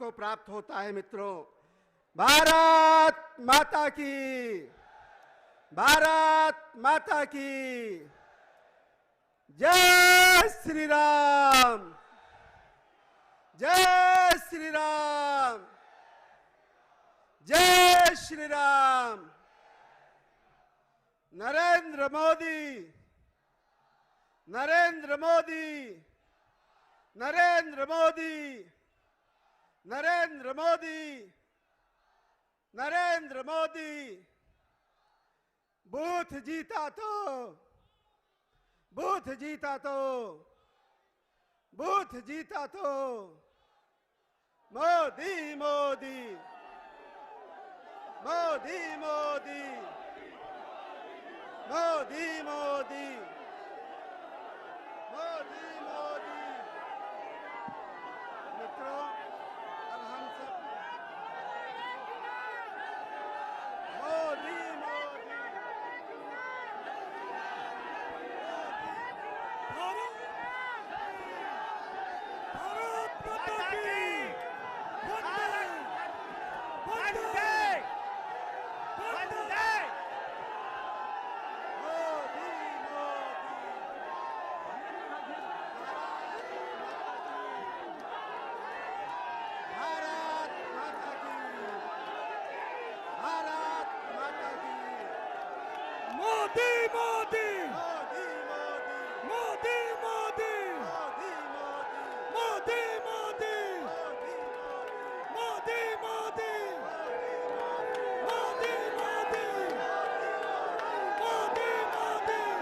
को प्राप्त होता है। मित्रों, भारत माता की, भारत माता की जय श्री राम, जय श्री राम, जय श्री राम। नरेंद्र मोदी, नरेंद्र मोदी, नरेंद्र मोदी, नरेंद्र मोदी, नरेंद्र मोदी। बूथ जीता तो, बूथ जीता तो, बूथ जीता तो मोदी मोदी, मोदी मोदी, मोदी मोदी, मोदी मोदी। मित्रों, अब हम सब मोदी मोदी, भारत माता की वंदे वंदे। मोदी भारत माता की, भारत माता की, मोदी मोदी, मोदी मोदी, मोदी मोदी, मोदी मोदी, मोदी मोदी, मोदी मोदी, मोदी मोदी, मोदी मोदी, मोदी मोदी,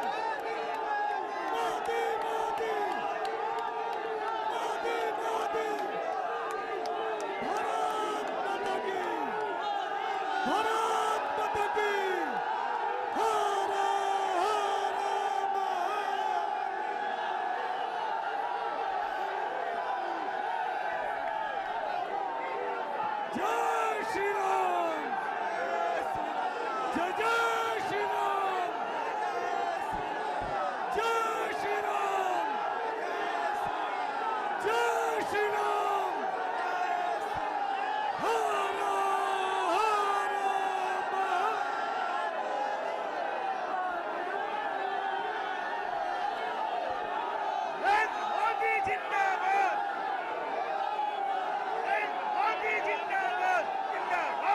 मोदी मोदी, मोदी मोदी। भारत माता की, भारत माता की, हर हर जय श्री राम, जय जय श्री राम, जय श्री राम, जय श्री राम, हर हर मोदी जिंदाबाद, मोदी जिंदाबाद, जिंदाबाद।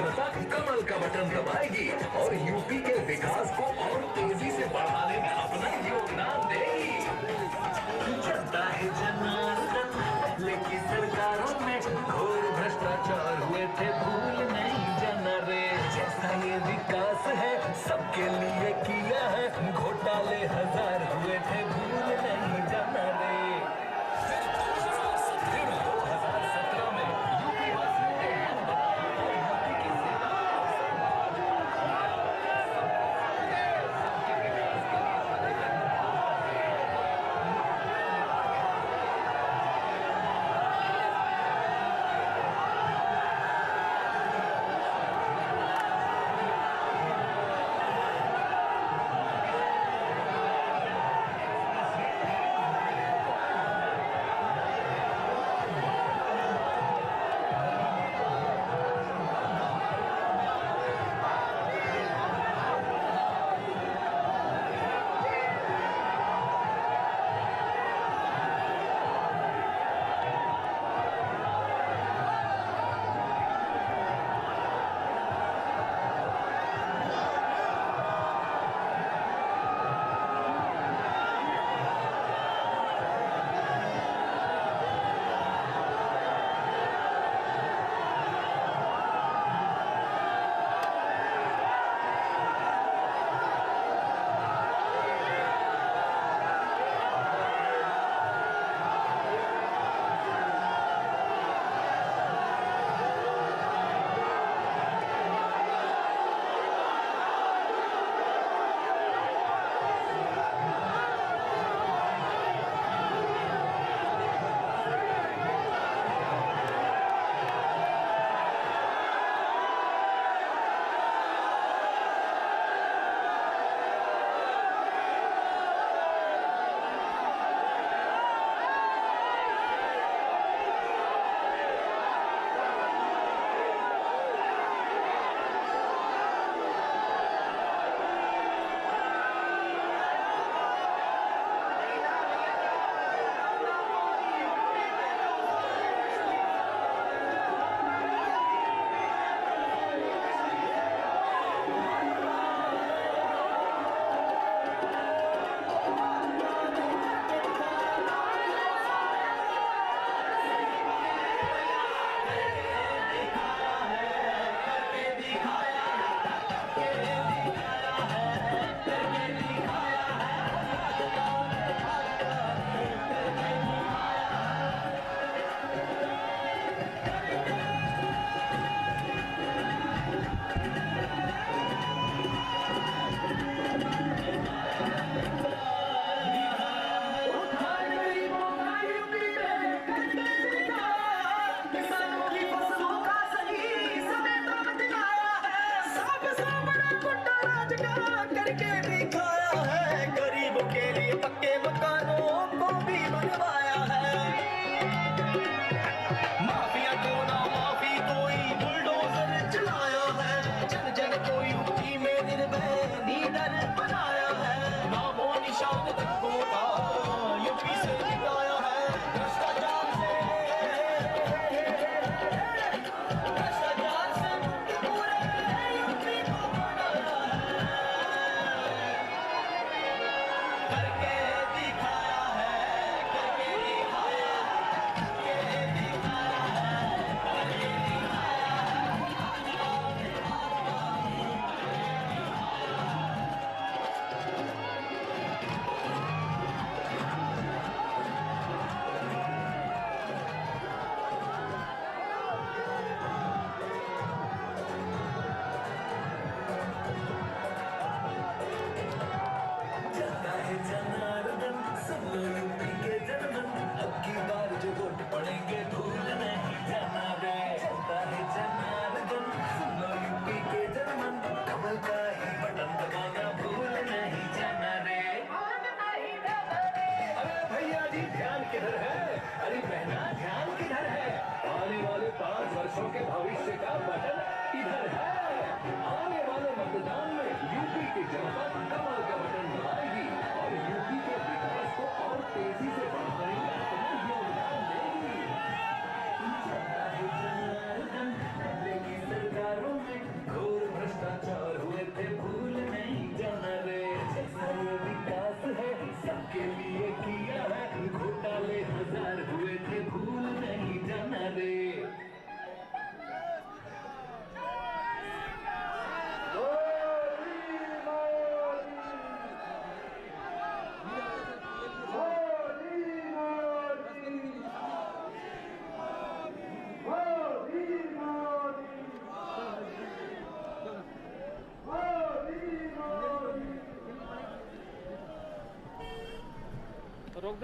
जनता कमल का बटन दबाएगी और यूपी के विकास को और तेजी से बढ़ाने में अपना योगदान देगी। जनता है जनार्दन, पहले की सरकारों में घोर भ्रष्टाचार हुए थे, भूल नहीं जाना रे। जैसा ये विकास है सबके लिए किया है, घोटाले हजार हुए थे, भूल नहीं जाना रे। 2017 में यूपी वासियों ने मन बनाया और यूपी की सेवा सबके विकास के लिए सारे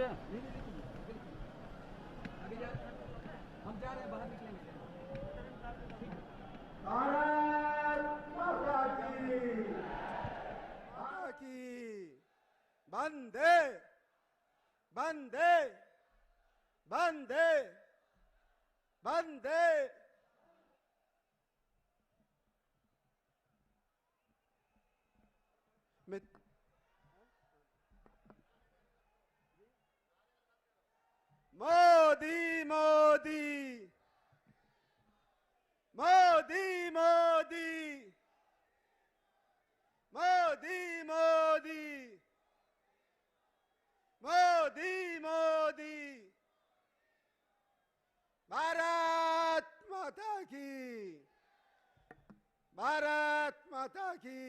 सकते हैं? भारत माता की वंदे वंदे वंदे वंदे। मोदी मोदी मोदी मोदी मोदी मोदी मोदी मोदी। भारत माता की भारत माता की।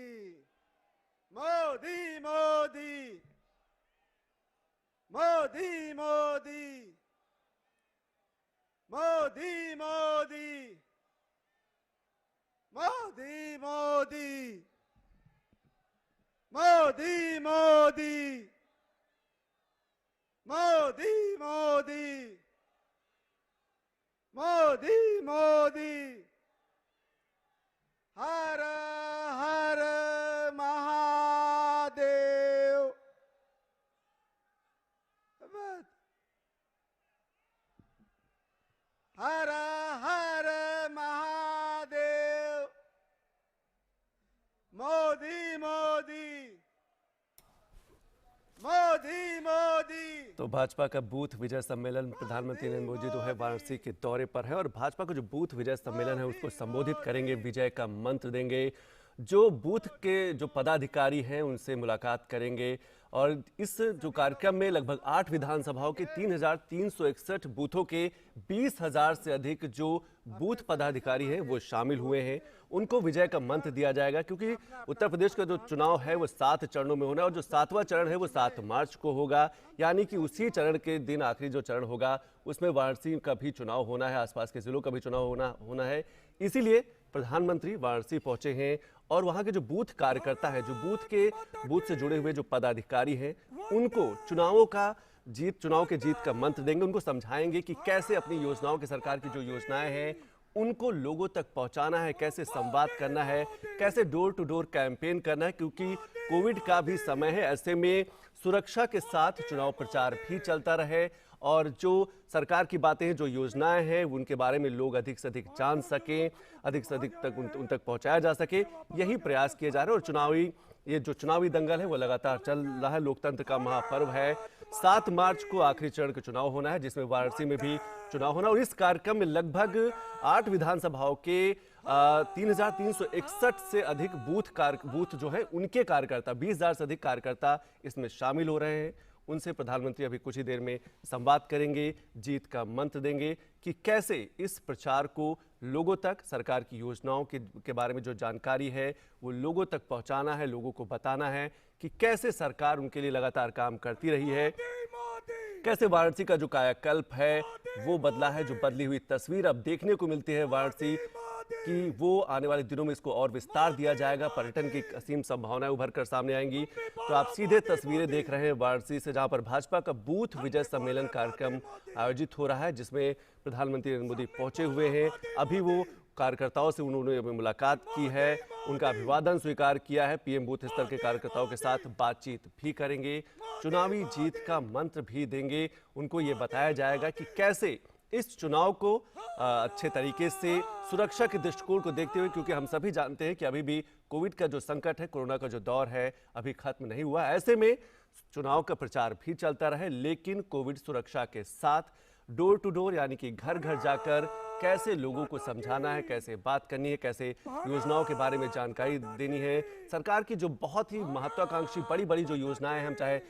मोदी मोदी मोदी मोदी मोदी मोदी मोदी मोदी मोदी मोदी मोदी मोदी मोदी मोदी। हर हर महादेव। हर हर महादेव। मोदी मोदी मोदी मोदी। तो भाजपा का बूथ विजय सम्मेलन प्रधानमंत्री नरेंद्र मोदी जो है वाराणसी के दौरे पर है और भाजपा का जो बूथ विजय सम्मेलन है उसको संबोधित करेंगे, विजय का मंत्र देंगे, जो बूथ के जो पदाधिकारी हैं उनसे मुलाकात करेंगे। और इस जो कार्यक्रम में लगभग 8 विधानसभाओं के 3,361 बूथों के 20,000 से अधिक जो बूथ पदाधिकारी हैं वो शामिल हुए हैं। उनको विजय का मंत्र दिया जाएगा क्योंकि उत्तर प्रदेश का जो चुनाव है वो 7 चरणों में होना है और जो 7वां चरण है वो 7 मार्च को होगा, यानी कि उसी चरण के दिन आखिरी जो चरण होगा उसमें वाराणसी का भी चुनाव होना है, आसपास के जिलों का भी चुनाव होना है। इसीलिए प्रधानमंत्री वाराणसी पहुंचे हैं और वहां के जो बूथ कार्यकर्ता हैं, जो बूथ से जुड़े हुए जो पदाधिकारी हैं, उनको चुनाव के जीत का मंत्र देंगे, उनको समझाएंगे कि कैसे अपनी योजनाओं की सरकार की जो योजनाएं हैं उनको लोगों तक पहुंचाना है, कैसे संवाद करना है, कैसे डोर टू डोर कैंपेन करना है, क्योंकि कोविड का भी समय है। ऐसे में सुरक्षा के साथ चुनाव प्रचार भी चलता रहे और जो सरकार की बातें हैं, जो योजनाएं हैं, उनके बारे में लोग अधिक से अधिक जान सकें, अधिक से अधिक तक उन तक पहुंचाया जा सके, यही प्रयास किए जा रहे हैं। और ये जो चुनावी दंगल है वो लगातार चल रहा है, लोकतंत्र का महापर्व है। 7 मार्च को आखिरी चरण का चुनाव होना है जिसमें वाराणसी में भी चुनाव होना और इस कार्यक्रम में लगभग 8 विधानसभाओं के 3,361 से अधिक बूथ जो है उनके कार्यकर्ता, 20,000 से अधिक कार्यकर्ता इसमें शामिल हो रहे हैं। उनसे प्रधानमंत्री अभी कुछ ही देर में संवाद करेंगे, जीत का मंत्र देंगे कि कैसे इस प्रचार को लोगों तक, सरकार की योजनाओं के बारे में जो जानकारी है वो लोगों तक पहुंचाना है, लोगों को बताना है कि कैसे सरकार उनके लिए लगातार काम करती रही है, कैसे वाराणसी का जो कायाकल्प है वो बदला है, जो बदली हुई तस्वीर अब देखने को मिलती है वाराणसी कि वो आने वाले दिनों में इसको और विस्तार दिया जाएगा, पर्यटन की असीम संभावनाएं उभर कर सामने आएंगी। तो आप सीधे तस्वीरें देख रहे हैं वाराणसी से, जहां पर भाजपा का बूथ विजय सम्मेलन कार्यक्रम आयोजित हो रहा है जिसमें प्रधानमंत्री नरेंद्र मोदी पहुंचे हुए हैं। अभी वो कार्यकर्ताओं से उन्होंने मुलाकात की है, उनका अभिवादन स्वीकार किया है, पीएम बूथ स्तर के कार्यकर्ताओं के साथ बातचीत भी करेंगे, चुनावी जीत का मंत्र भी देंगे। उनको ये बताया जाएगा कि कैसे इस चुनाव को अच्छे तरीके से सुरक्षा के दृष्टिकोण को देखते हुए, क्योंकि हम सभी जानते हैं कि अभी भी कोविड का जो संकट है, कोरोना का जो दौर है अभी खत्म नहीं हुआ। ऐसे में चुनाव का प्रचार भी चलता रहे, लेकिन कोविड सुरक्षा के साथ डोर टू डोर यानी कि घर घर जाकर कैसे लोगों को समझाना है, कैसे बात करनी है, कैसे योजनाओं के बारे में जानकारी देनी है। सरकार की जो बहुत ही महत्वाकांक्षी बड़ी बड़ी जो योजनाएं हैं, हम चाहे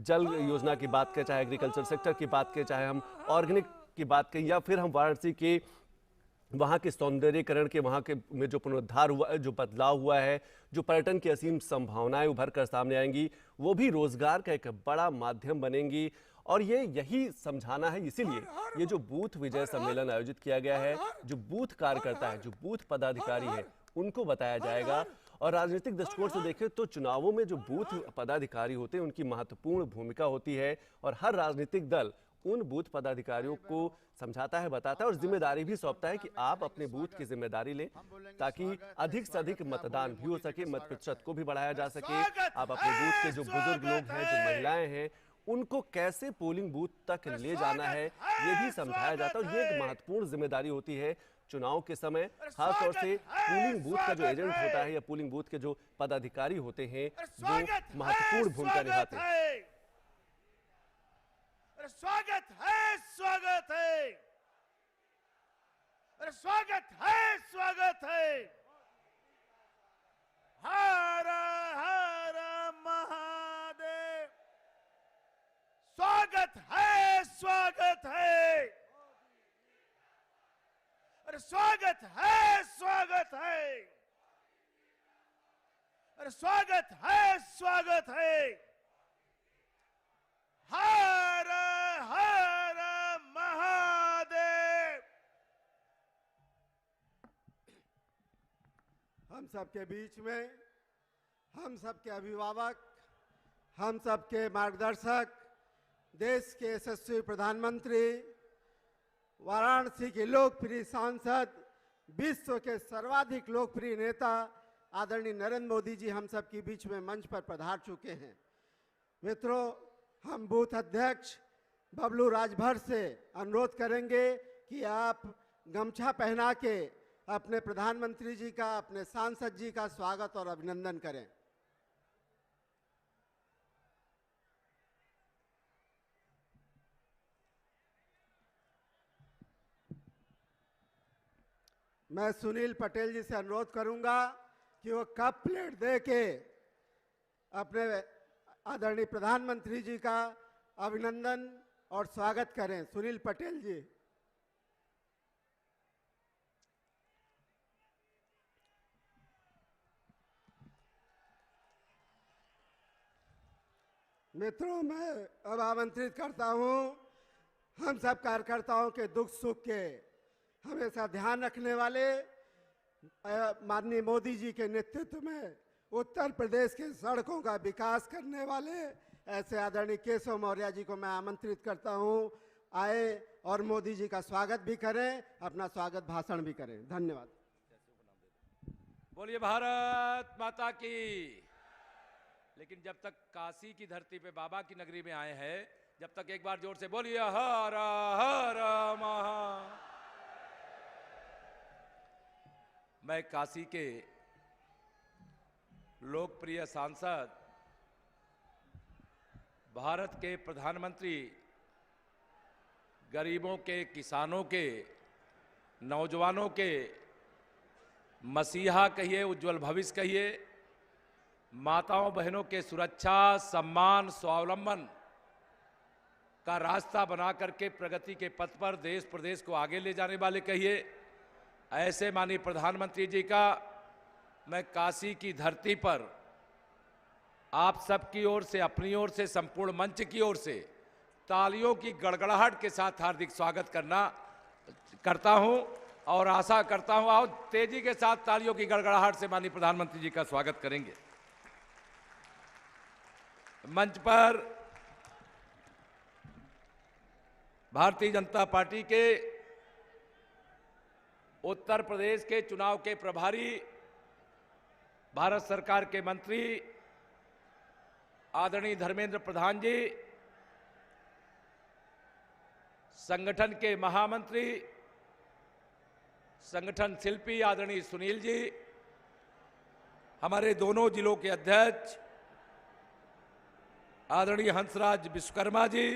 जल योजना की बात करें, चाहे एग्रीकल्चर सेक्टर की बात करें, चाहे हम ऑर्गेनिक की बात करें, या फिर हम वाराणसी के वहाँ के सौंदर्यीकरण के वहाँ के में जो पुनरुद्धार हुआ है, जो बदलाव हुआ है, जो पर्यटन की असीम संभावनाएं उभर कर सामने आएंगी, वो भी रोजगार का एक बड़ा माध्यम बनेंगी। और यही समझाना है, इसीलिए ये जो बूथ विजय सम्मेलन आयोजित किया गया है, जो बूथ कार्यकर्ता है, जो बूथ पदाधिकारी है, उनको बताया जाएगा और राजनीतिक दृष्टिकोण से देखें तो चुनावों में जो बूथ पदाधिकारी होते हैं उनकी महत्वपूर्ण भूमिका होती है और हर राजनीतिक दल उन बूथ पदाधिकारियों को समझाता है, बताता है और जिम्मेदारी भी सौंपता है कि आप अपने बूथ की जिम्मेदारी लें ताकि अधिक से अधिक मतदान भी हो सके, मत प्रतिशत को भी बढ़ाया जा सके। आप अपने बूथ के जो बुजुर्ग लोग हैं, जो महिलाएं हैं, उनको कैसे पोलिंग बूथ तक ले जाना है ये भी समझाया जाता है और ये एक महत्वपूर्ण जिम्मेदारी होती है चुनाव के समय, खासतौर से पोलिंग बूथ का जो एजेंट होता है या पोलिंग बूथ के जो पदाधिकारी होते हैं वो महत्वपूर्ण भूमिका निभाते हैं। स्वागत है, स्वागत है, अरे स्वागत है, स्वागत है। हर हर महादेव। स्वागत है, स्वागत है, अरे स्वागत है, स्वागत है, अरे स्वागत है, स्वागत है। हर हर महादेव। हम सबके बीच में हम सबके अभिभावक, हम सबके मार्गदर्शक, देश के यशस्वी प्रधानमंत्री, वाराणसी के लोकप्रिय सांसद, विश्व के सर्वाधिक लोकप्रिय नेता आदरणीय नरेंद्र मोदी जी हम सबके बीच में मंच पर पधार चुके हैं। मित्रों, हम बूथ अध्यक्ष बबलू राजभर से अनुरोध करेंगे कि आप गमछा पहना के अपने प्रधानमंत्री जी का, अपने सांसद जी का स्वागत और अभिनंदन करें। मैं सुनील पटेल जी से अनुरोध करूंगा कि वो कप प्लेट दे के अपने आदरणीय प्रधानमंत्री जी का अभिनंदन और स्वागत करें। सुनील पटेल जी। मित्रों, मैं अब आमंत्रित करता हूं हम सब कार्यकर्ताओं के दुख सुख के हमेशा ध्यान रखने वाले माननीय मोदी जी के नेतृत्व में उत्तर प्रदेश के सड़कों का विकास करने वाले ऐसे आदरणीय केशव मौर्य जी को मैं आमंत्रित करता हूं, आए और मोदी जी का स्वागत भी करें, अपना स्वागत भाषण भी करें। धन्यवाद। बोलिए भारत माता की। लेकिन जब तक काशी की धरती पे बाबा की नगरी में आए हैं, जब तक एक बार जोर से बोलिए हर हर महा। मैं काशी के लोकप्रिय सांसद, भारत के प्रधानमंत्री, गरीबों के, किसानों के, नौजवानों के मसीहा कहिए, उज्जवल भविष्य कहिए, माताओं बहनों के सुरक्षा, सम्मान, स्वावलंबन का रास्ता बना करके प्रगति के पथ पर देश प्रदेश को आगे ले जाने वाले कहिए, ऐसे माननीय प्रधानमंत्री जी का मैं काशी की धरती पर आप सबकी ओर से, अपनी ओर से, संपूर्ण मंच की ओर से तालियों की गड़गड़ाहट के साथ हार्दिक स्वागत करता हूं और आशा करता हूं आओ तेजी के साथ तालियों की गड़गड़ाहट से माननीय प्रधानमंत्री जी का स्वागत करेंगे। मंच पर भारतीय जनता पार्टी के उत्तर प्रदेश के चुनाव के प्रभारी, भारत सरकार के मंत्री आदरणीय धर्मेंद्र प्रधान जी, संगठन के महामंत्री, संगठन शिल्पी आदरणीय सुनील जी, हमारे दोनों जिलों के अध्यक्ष आदरणीय हंसराज विश्वकर्मा जी,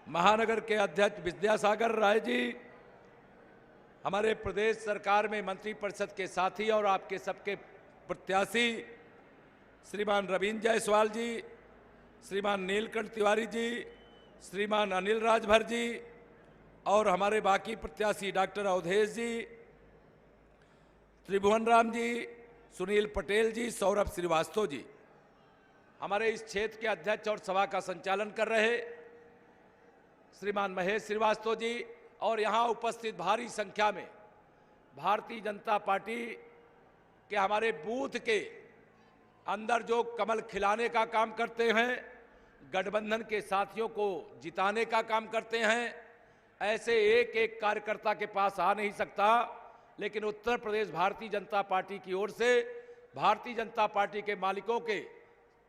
महानगर के अध्यक्ष विद्यासागर राय जी, हमारे प्रदेश सरकार में मंत्रिपरिषद के साथी और आपके सबके प्रत्याशी श्रीमान रवींद्र जायसवाल जी, श्रीमान नीलकंठ तिवारी जी, श्रीमान अनिल राजभर जी और हमारे बाकी प्रत्याशी डॉक्टर अवधेश जी, त्रिभुवन राम जी, सुनील पटेल जी, सौरभ श्रीवास्तव जी, हमारे इस क्षेत्र के अध्यक्ष और सभा का संचालन कर रहे श्रीमान महेश श्रीवास्तव जी और यहाँ उपस्थित भारी संख्या में भारतीय जनता पार्टी कि हमारे बूथ के अंदर जो कमल खिलाने का काम करते हैं, गठबंधन के साथियों को जिताने का काम करते हैं, ऐसे एक एक कार्यकर्ता के पास आ नहीं सकता। लेकिन उत्तर प्रदेश भारतीय जनता पार्टी की ओर से भारतीय जनता पार्टी के मालिकों के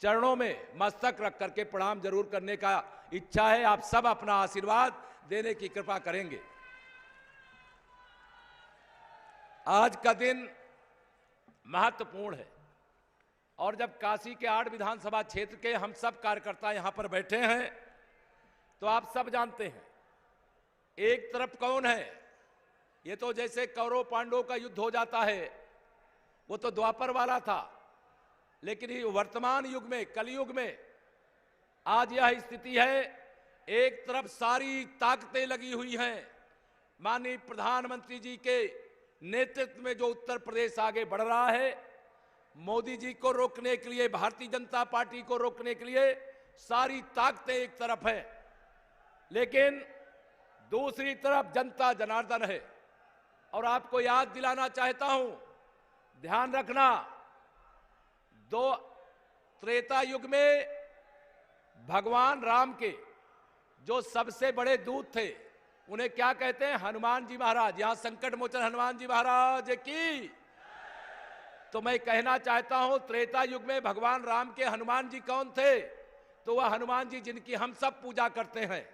चरणों में मस्तक रख करके प्रणाम जरूर करने का इच्छा है। आप सब अपना आशीर्वाद देने की कृपा करेंगे। आज का दिन महत्वपूर्ण है और जब काशी के 8 विधानसभा क्षेत्र के हम सब कार्यकर्ता यहां पर बैठे हैं तो आप सब जानते हैं एक तरफ कौन है। ये तो जैसे कौरव पांडवों का युद्ध हो जाता है, वो तो द्वापर वाला था, लेकिन ये वर्तमान युग में, कलयुग में आज यह स्थिति है। एक तरफ सारी ताकतें लगी हुई हैं माननीय प्रधानमंत्री जी के नेतृत्व में जो उत्तर प्रदेश आगे बढ़ रहा है, मोदी जी को रोकने के लिए, भारतीय जनता पार्टी को रोकने के लिए सारी ताकतें एक तरफ है, लेकिन दूसरी तरफ जनता जनार्दन है। और आपको याद दिलाना चाहता हूं, ध्यान रखना, त्रेता युग में भगवान राम के जो सबसे बड़े दूत थे उन्हें क्या कहते हैं? हनुमान जी महाराज। यहां संकट मोचन हनुमान जी महाराज की। तो मैं कहना चाहता हूं, त्रेता युग में भगवान राम के हनुमान जी कौन थे? तो वह हनुमान जी जिनकी हम सब पूजा करते हैं।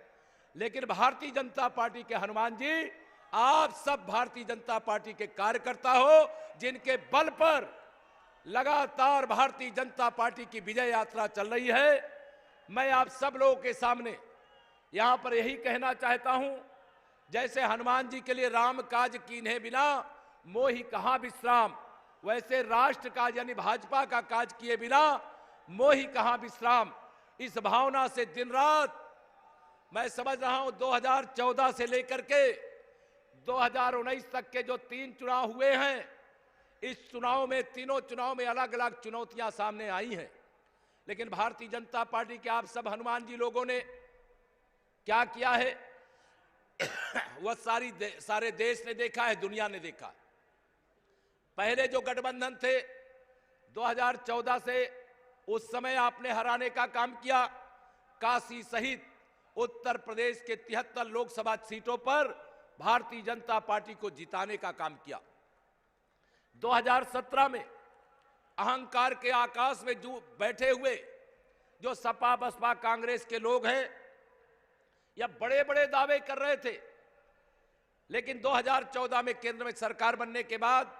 लेकिन भारतीय जनता पार्टी के हनुमान जी आप सब भारतीय जनता पार्टी के कार्यकर्ता हो, जिनके बल पर लगातार भारतीय जनता पार्टी की विजय यात्रा चल रही है। मैं आप सब लोगों के सामने यहां पर यही कहना चाहता हूं, जैसे हनुमान जी के लिए राम काज कीन्हे बिना मोहि कहां विश्राम, वैसे राष्ट्र का यानी भाजपा का काज किए बिना मोहि कहां विश्राम। इस भावना से दिन रात मैं समझ रहा हूं 2014 से लेकर के 2019 तक के जो 3 चुनाव हुए हैं, इस चुनाव में, तीनों चुनाव में अलग अलग चुनौतियां सामने आई हैं। लेकिन भारतीय जनता पार्टी के आप सब हनुमान जी लोगों ने क्या किया है वह सारे देश ने देखा है, दुनिया ने देखा। पहले जो गठबंधन थे 2014 से, उस समय आपने हराने का काम किया। काशी सहित उत्तर प्रदेश के 73 लोकसभा सीटों पर भारतीय जनता पार्टी को जिताने का काम किया। 2017 में अहंकार के आकाश में जो बैठे हुए जो सपा बसपा कांग्रेस के लोग हैं, या बड़े बड़े दावे कर रहे थे, लेकिन 2014 में केंद्र में सरकार बनने के बाद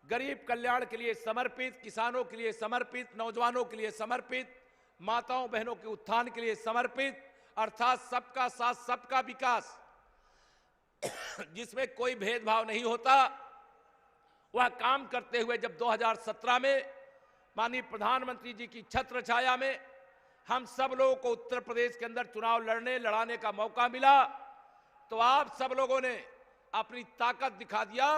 गरीब कल्याण के लिए समर्पित, किसानों के लिए समर्पित, नौजवानों के लिए समर्पित, माताओं बहनों के उत्थान के लिए समर्पित, अर्थात सबका साथ सबका विकास, जिसमें कोई भेदभाव नहीं होता, वह काम करते हुए जब 2017 में माननीय प्रधानमंत्री जी की छत्र छाया में हम सब लोगों को उत्तर प्रदेश के अंदर चुनाव लड़ाने का मौका मिला, तो आप सब लोगों ने अपनी ताकत दिखा दिया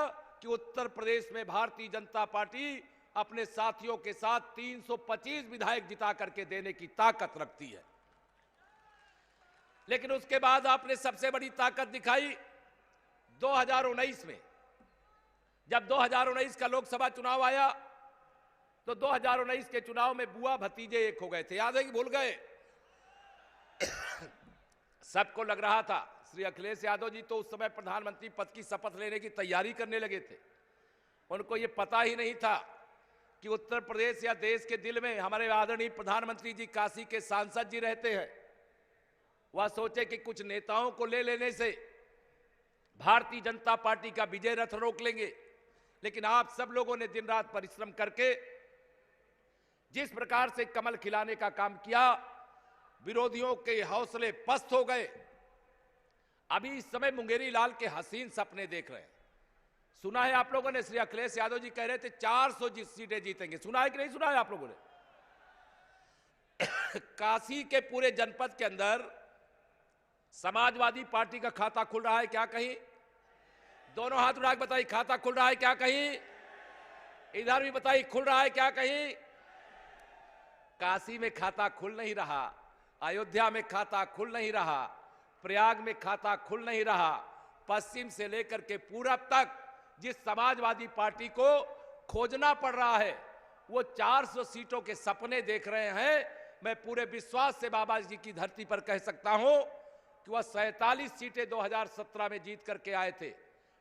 कि उत्तर प्रदेश में भारतीय जनता पार्टी अपने साथियों के साथ 325 विधायक जिता करके देने की ताकत रखती है। लेकिन उसके बाद आपने सबसे बड़ी ताकत दिखाई 2019 में। जब 2019 का लोकसभा चुनाव आया तो 2019 के चुनाव में बुआ भतीजे एक हो गए थे, याद है कि भूल गए? सबको लग रहा था श्री अखिलेश यादव जी तो उस समय प्रधानमंत्री पद की शपथ लेने की तैयारी करने लगे थे। उनको ये पता ही नहीं था कि उत्तर प्रदेश या देश के दिल में हमारे आदरणीय प्रधानमंत्री जी काशी के सांसद जी रहते हैं। वह सोचे कि कुछ नेताओं को ले लेने से भारतीय जनता पार्टी का विजय रथ रोक लेंगे। लेकिन आप सब लोगों ने दिन रात परिश्रम करके जिस प्रकार से कमल खिलाने का काम किया, विरोधियों के हौसले पस्त हो गए। अभी इस समय मुंगेरी लाल के हसीन सपने देख रहे हैं। सुना है आप लोगों ने, श्री अखिलेश यादव जी कह रहे थे 400 सीटें जीतेंगे। सुना है कि नहीं सुना है आप लोगों ने? काशी के पूरे जनपद के अंदर समाजवादी पार्टी का खाता खुल रहा है क्या कहीं? दोनों हाथ उठा के बताइए, खाता खुल रहा है क्या कहीं? इधर भी बताइए, खुल रहा है क्या कहीं? काशी में खाता खुल नहीं रहा, अयोध्या में खाता खुल नहीं रहा, प्रयाग में खाता खुल नहीं रहा। पश्चिम से लेकर के पूरब तक जिस समाजवादी पार्टी को खोजना पड़ रहा है, वो 400 सीटों के सपने देख रहे हैं। मैं पूरे विश्वास से बाबा जी की धरती पर कह सकता हूं कि वह 47 सीटें 2017 में जीत करके आए थे।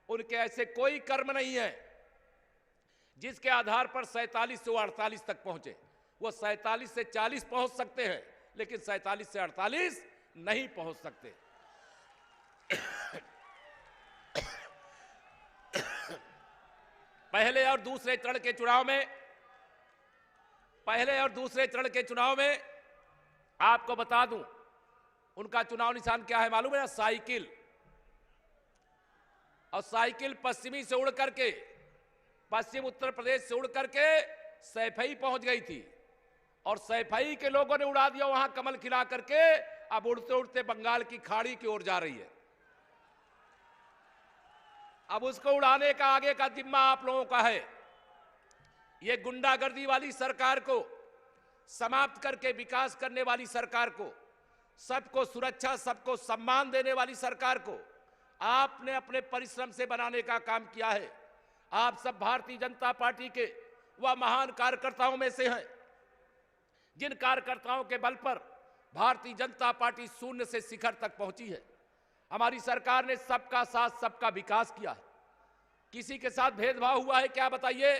उनके ऐसे कोई कर्म नहीं है जिसके आधार पर 47 से वो 48 तक पहुंचे। वो 47 से 40 पहुंच सकते हैं, लेकिन 47 से 48 नहीं पहुंच सकते। पहले और दूसरे चरण के चुनाव में आपको बता दूं, उनका चुनाव निशान क्या है मालूम है? साइकिल। और साइकिल पश्चिमी से उड़ करके, पश्चिम उत्तर प्रदेश से उड़ करके सैफई पहुंच गई थी, और सैफई के लोगों ने उड़ा दिया वहां कमल खिला करके। अब उड़ते उड़ते बंगाल की खाड़ी की ओर जा रही है। अब उसको उड़ाने का आगे का जिम्मा आप लोगों का है। ये गुंडागर्दी वाली सरकार को समाप्त करके विकास करने वाली सरकार को, सबको सुरक्षा, सबको सम्मान देने वाली सरकार को आपने अपने परिश्रम से बनाने का काम किया है। आप सब भारतीय जनता पार्टी के वह महान कार्यकर्ताओं में से हैं जिन कार्यकर्ताओं के बल पर भारतीय जनता पार्टी शून्य से शिखर तक पहुंची है। हमारी सरकार ने सबका साथ, सबका विकास किया है। किसी के साथ भेदभाव हुआ है क्या बताइए?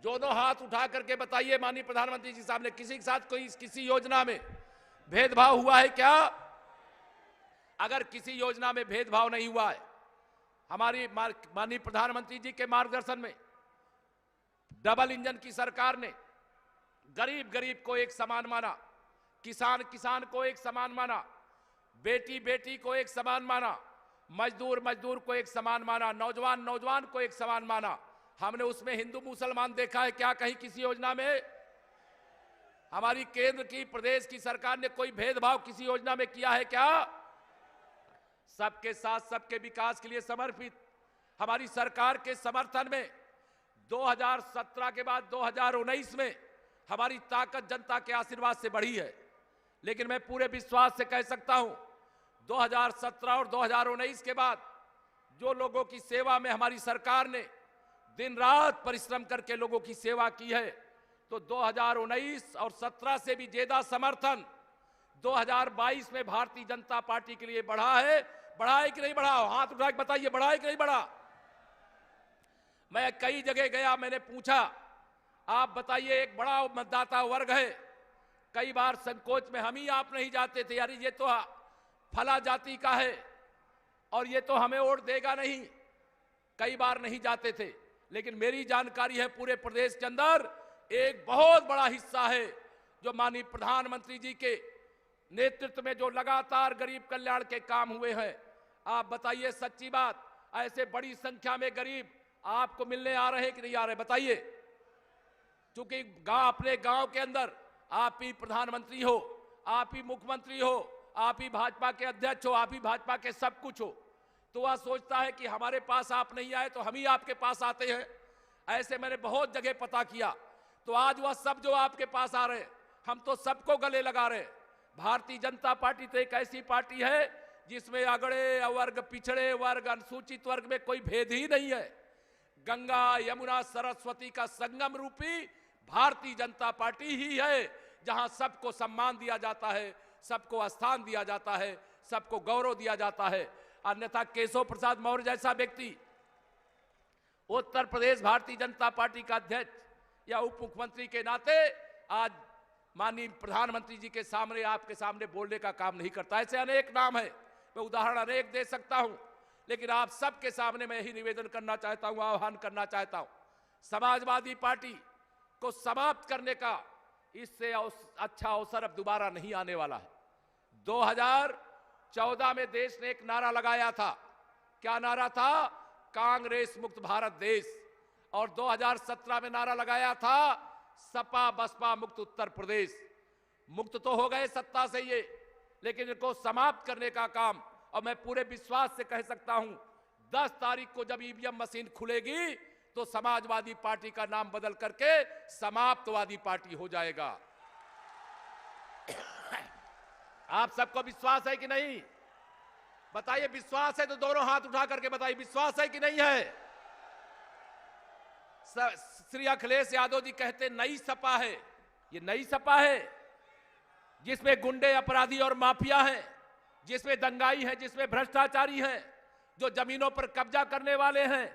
दोनों हाथ उठा करके बताइए माननीय प्रधानमंत्री जी साहब ने, किसी के साथ कोई किसी योजना में भेदभाव हुआ है क्या? अगर किसी योजना में भेदभाव नहीं हुआ है, हमारी माननीय प्रधानमंत्री जी के मार्गदर्शन में डबल इंजन की सरकार ने गरीब गरीब को एक समान माना, किसान किसान को एक समान माना, बेटी बेटी को एक समान माना, मजदूर मजदूर को एक समान माना, नौजवान नौजवान को एक समान माना। हमने उसमें हिंदू मुसलमान देखा है क्या कहीं किसी योजना में? हमारी केंद्र की, प्रदेश की सरकार ने कोई भेदभाव किसी योजना में किया है क्या? सबके साथ, सबके विकास के लिए समर्पित हमारी सरकार के समर्थन में 2017 के बाद 2019 में हमारी ताकत जनता के आशीर्वाद से बढ़ी है। लेकिन मैं पूरे विश्वास से कह सकता हूं, 2017 और 2019 के बाद जो लोगों की सेवा में हमारी सरकार ने दिन रात परिश्रम करके लोगों की सेवा की है, तो 2019 और 17 से भी ज्यादा समर्थन 2022 में भारतीय जनता पार्टी के लिए बढ़ा है। बढ़ा है कि नहीं बढ़ा? हाथ उठा के बताइए, बढ़ा है कि नहीं बढ़ा? मैं कई जगह गया, मैंने पूछा, आप बताइए, एक बड़ा मतदाता वर्ग है, कई बार संकोच में हम ही आप नहीं जाते थे, यार ये तो फला जाति का है और ये तो हमें वोट देगा नहीं, कई बार नहीं जाते थे। लेकिन मेरी जानकारी है पूरे प्रदेश के अंदर एक बहुत बड़ा हिस्सा है जो माननीय प्रधानमंत्री जी के नेतृत्व में जो लगातार गरीब कल्याण के काम हुए हैं। आप बताइए सच्ची बात, ऐसे बड़ी संख्या में गरीब आपको मिलने आ रहे हैं कि नहीं आ रहे? बताइए। क्योंकि अपने गांव के अंदर आप ही प्रधानमंत्री हो, आप ही मुख्यमंत्री हो, आप ही भाजपा के अध्यक्ष हो, आप ही भाजपा के सब कुछ हो, तो वह सोचता है कि हमारे पास आप नहीं आए तो हम ही आपके पास आते हैं। ऐसे मैंने बहुत जगह पता किया, तो आज वह सब जो आपके पास आ रहे, हम तो सबको गले लगा रहे। भारतीय जनता पार्टी तो एक ऐसी पार्टी है जिसमें अगड़े वर्ग, पिछड़े वर्ग, अनुसूचित वर्ग में कोई भेद ही नहीं है। गंगा यमुना सरस्वती का संगम रूपी भारतीय जनता पार्टी ही है, जहां सबको सम्मान दिया जाता है, सबको स्थान दिया जाता है, सबको गौरव दिया जाता है। अन्यथा केशव प्रसाद मौर्य जैसा व्यक्ति उत्तर प्रदेश भारतीय जनता पार्टी का अध्यक्ष या उप मुख्यमंत्री के नाते आज माननीय प्रधानमंत्री जी के सामने, आपके सामने बोलने का काम नहीं करता। ऐसे अनेक नाम है, मैं उदाहरण अनेक दे सकता हूं, लेकिन आप सबके सामने मैं यही निवेदन करना चाहता हूं, आह्वान करना चाहता हूं, समाजवादी पार्टी को समाप्त करने का इससे अच्छा अवसर अब दोबारा नहीं आने वाला है। 2014 में देश ने एक नारा लगाया था, क्या नारा था? कांग्रेस मुक्त भारत देश। और 2017 में नारा लगाया था सपा बसपा मुक्त उत्तर प्रदेश। मुक्त तो हो गए सत्ता से ये, लेकिन इनको समाप्त करने का काम, और मैं पूरे विश्वास से कह सकता हूं 10 तारीख को जब ईवीएम मशीन खुलेगी तो समाजवादी पार्टी का नाम बदल करके समाप्तवादी पार्टी हो जाएगा। आप सबको विश्वास है कि नहीं? बताइए, विश्वास है तो दोनों हाथ उठा करके बताइए, विश्वास है कि नहीं है? श्री अखिलेश यादव जी कहते नई सपा है। ये नई सपा है जिसमें गुंडे, अपराधी और माफिया हैं, जिसमें दंगाई है, जिसमें भ्रष्टाचारी हैं, जो जमीनों पर कब्जा करने वाले हैं।